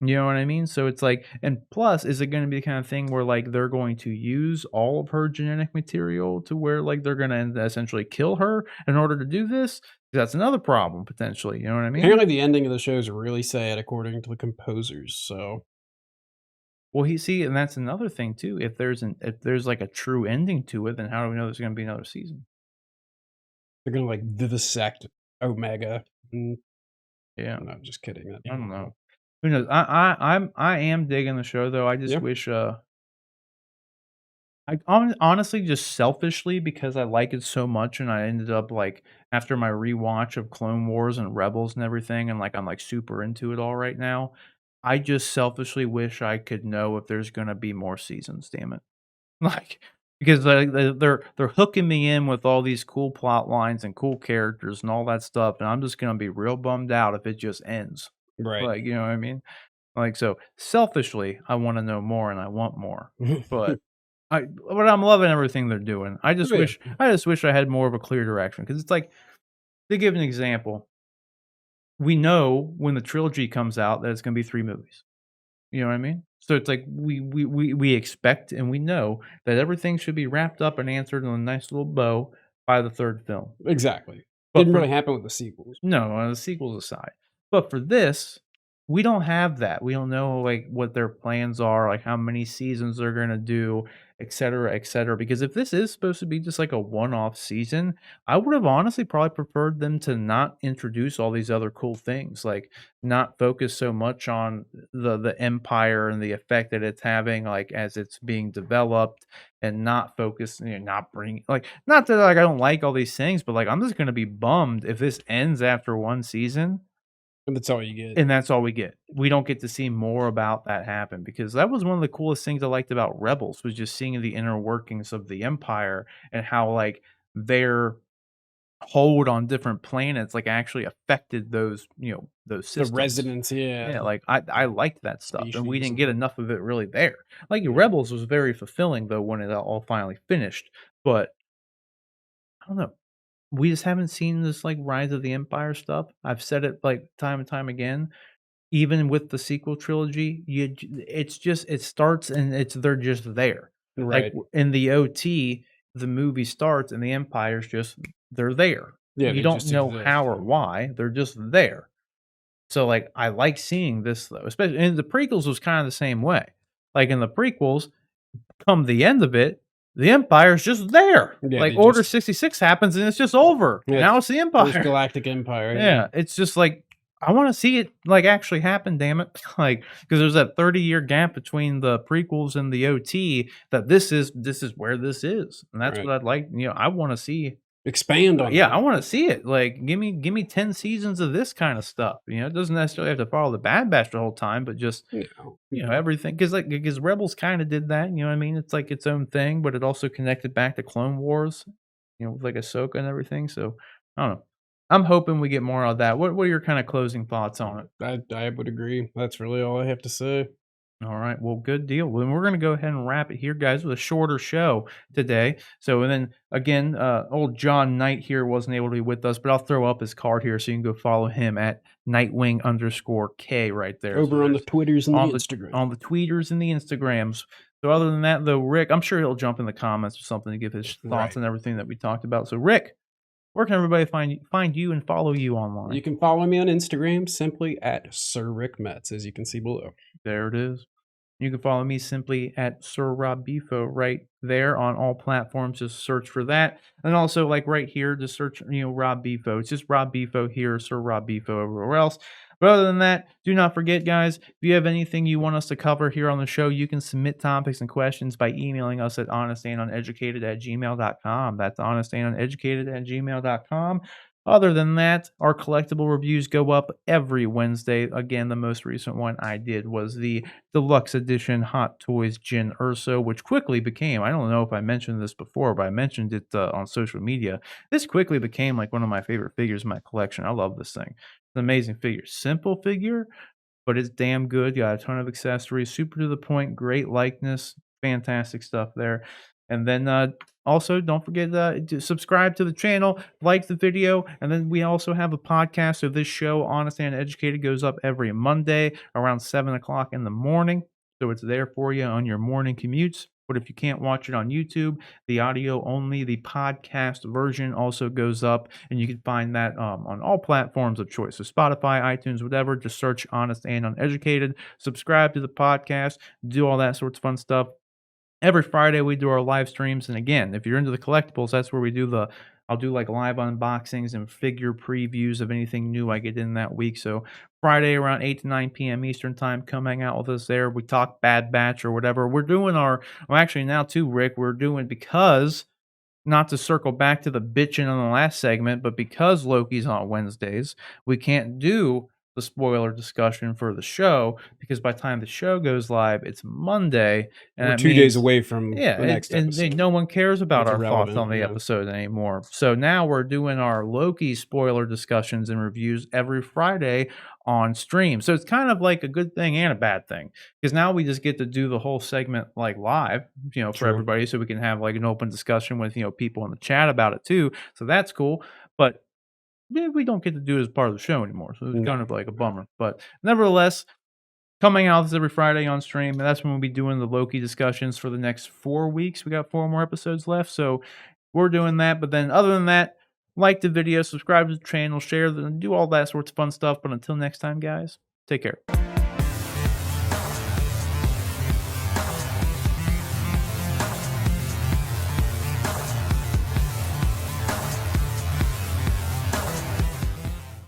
You know what I mean? So it's like, and plus, is it gonna be the kind of thing where, like, they're going to use all of her genetic material to where, like, they're gonna essentially kill her in order to do this? That's another problem potentially, you know what I mean? Apparently, the ending of the show is really sad, according to the composers. So Well, he see, and that's another thing too. If there's like a true ending to it, then how do we know there's gonna be another season? they're gonna like vivisect Omega. Mm, Yeah, no, just kidding. That'd be I don't horrible. know. Who knows? I am digging the show though. I just Yeah, wish I honestly, just selfishly, because I like it so much, and I ended up, like, after my rewatch of Clone Wars and Rebels and everything, and, like, I'm, like, super into it all right now, I just selfishly wish I could know if there's gonna be more seasons, damn it. Like, because they're hooking me in with all these cool plot lines and cool characters and all that stuff, and I'm just gonna be real bummed out if it just ends. right. Like, you know what I mean? Like, so, selfishly, I wanna know more and I want more, but I'm loving everything they're doing. Oh yeah, I just wish I had more of a clear direction, because it's like, to give an example, we know when the trilogy comes out that it's gonna be 3 movies. You know what I mean? So it's like we expect and we know that everything should be wrapped up and answered in a nice little bow by the 3rd film. exactly. But Didn't for really happen with the sequels. no, the sequels aside. But for this, we don't have that. We don't know, like, what their plans are, like, how many seasons they're gonna do, et cetera, because if this is supposed to be just, like, a one-off season, I would have honestly probably preferred them to not introduce all these other cool things, like, not focus so much on the Empire and the effect that it's having, like, as it's being developed, and not focus, not bring, like, not that, like, I don't like all these things, but, like, I'm just gonna be bummed if this ends after 1 season And that's all you get. and that's all we get. We don't get to see more about that happen, because that was one of the coolest things I liked about Rebels, was just seeing the inner workings of the Empire and how, like, their hold on different planets, like, actually affected those, those The systems. residents, yeah, Yeah, like, I liked that stuff, and we species. didn't get enough of it really there. Like, Yeah. Rebels was very fulfilling, though, when it all finally finished, but I don't know. We just haven't seen this, like, Rise of the Empire stuff. I've said it, like, time and time again. Even with the sequel trilogy, it's just, it starts and they're just there. Like, Right. in the OT, the movie starts and the Empire's just, they're there. Yeah, You they don't just know exist. how or why, they're just there. So, like, I like seeing this though, especially, and the prequels was kinda the same way. Like, in the prequels, come the end of it, the Empire's just there. Yeah, Like, they Order just 66 happens and it's just over. yeah, Now it's it's the First Empire. Galactic Empire, yeah. Yeah, it's just like, I wanna see it, like, actually happen, damn it. Like, because there's that 30-year gap between the prequels and the OT, that this is where this is, and that's Right. what I'd like, I wanna see. Expand on Yeah, I that. wanna see it, like, give me 10 seasons of this kinda stuff, it doesn't necessarily have to follow the Bad Batch the whole time, but just, No. everything, because Rebels kinda did that, you know what I mean? It's like its own thing, but it also connected back to Clone Wars, with, like, Ahsoka and everything, so, I don't know. I'm hoping we get more of that. What are your kinda closing thoughts on it? I would agree. That's really all I have to say. All right. Well, good deal. Well, then we're going to go ahead and wrap it here, guys, with a shorter show today. So, and then again, old John Knight here wasn't able to be with us, but I'll throw up his card here so you can go follow him at Nightwing_K right there. So Over on the Twitters and the on Instagram. on the tweeters and the Instagrams. So other than that, though, Rick, I'm sure he'll jump in the comments or something to give his thoughts Right. on everything that we talked about. So, Rick, where can everybody find you and follow you online? You can follow me on Instagram simply at Sir Rick Metz, as you can see below. There it is. You can follow me simply at Sir Rob Bifo right there on all platforms. Just search for that. And also, like right here, just search, Rob Bifo. It's just Rob Bifo here, Sir Rob Bifo everywhere else. But other than that, do not forget, guys, if you have anything you want us to cover here on the show, you can submit topics and questions by emailing us at honestanduneducated@gmail.com. That's honestanduneducated@gmail.com. Other than that, our collectible reviews go up every Wednesday. Again, the most recent one I did was the deluxe edition Hot Toys Jin Urso, which quickly became, I don't know if I mentioned this before, but I mentioned it on social media. This quickly became like one of my favorite figures in my collection. I love this thing. It's an amazing figure. Simple figure, but it's damn good. Got a ton of accessories, super to the point, great likeness, fantastic stuff there. And then also don't forget to subscribe to the channel, like the video, and then we also have a podcast. So this show, Honest and Educated, goes up every Monday around 7 o'clock in the morning. So it's there for you on your morning commutes. But if you can't watch it on YouTube, the audio only, the podcast version also goes up, and you can find that on all platforms of choice. So Spotify, iTunes, whatever, just search Honest and Uneducated, subscribe to the podcast, do all that sorts of fun stuff. Every Friday we do our live streams, and again, if you're into the collectibles, that's where we do I'll do like live unboxings and figure previews of anything new I get in that week. So Friday around 8 to 9 p.m. Eastern time, come hang out with us there. We talk Bad Batch or whatever. We're doing well, actually now too, Rick, we're doing because not to circle back to the bitching on the last segment, but because Loki's on Wednesdays, we can't do the spoiler discussion for the show because by the time the show goes live, it's Monday, and We're that 2 days means away from the next episode. no one cares about It's our thoughts irrelevant, on the yeah. episode anymore. So now we're doing our Loki spoiler discussions and reviews every Friday on stream. So it's kind of like a good thing and a bad thing because now we just get to do the whole segment like live, for True. everybody, so we can have like an open discussion with people in the chat about it too. So that's cool, but we don't get to do it as part of the show anymore. So it's kind of like a bummer, but nevertheless, coming out this every Friday on stream, and that's when we'll be doing the Loki discussions for the next 4 weeks. We got 4 more episodes left, so we're doing that. But then other than that, like the video, subscribe to the channel, share, do all that sorts of fun stuff. But until next time, guys, take care.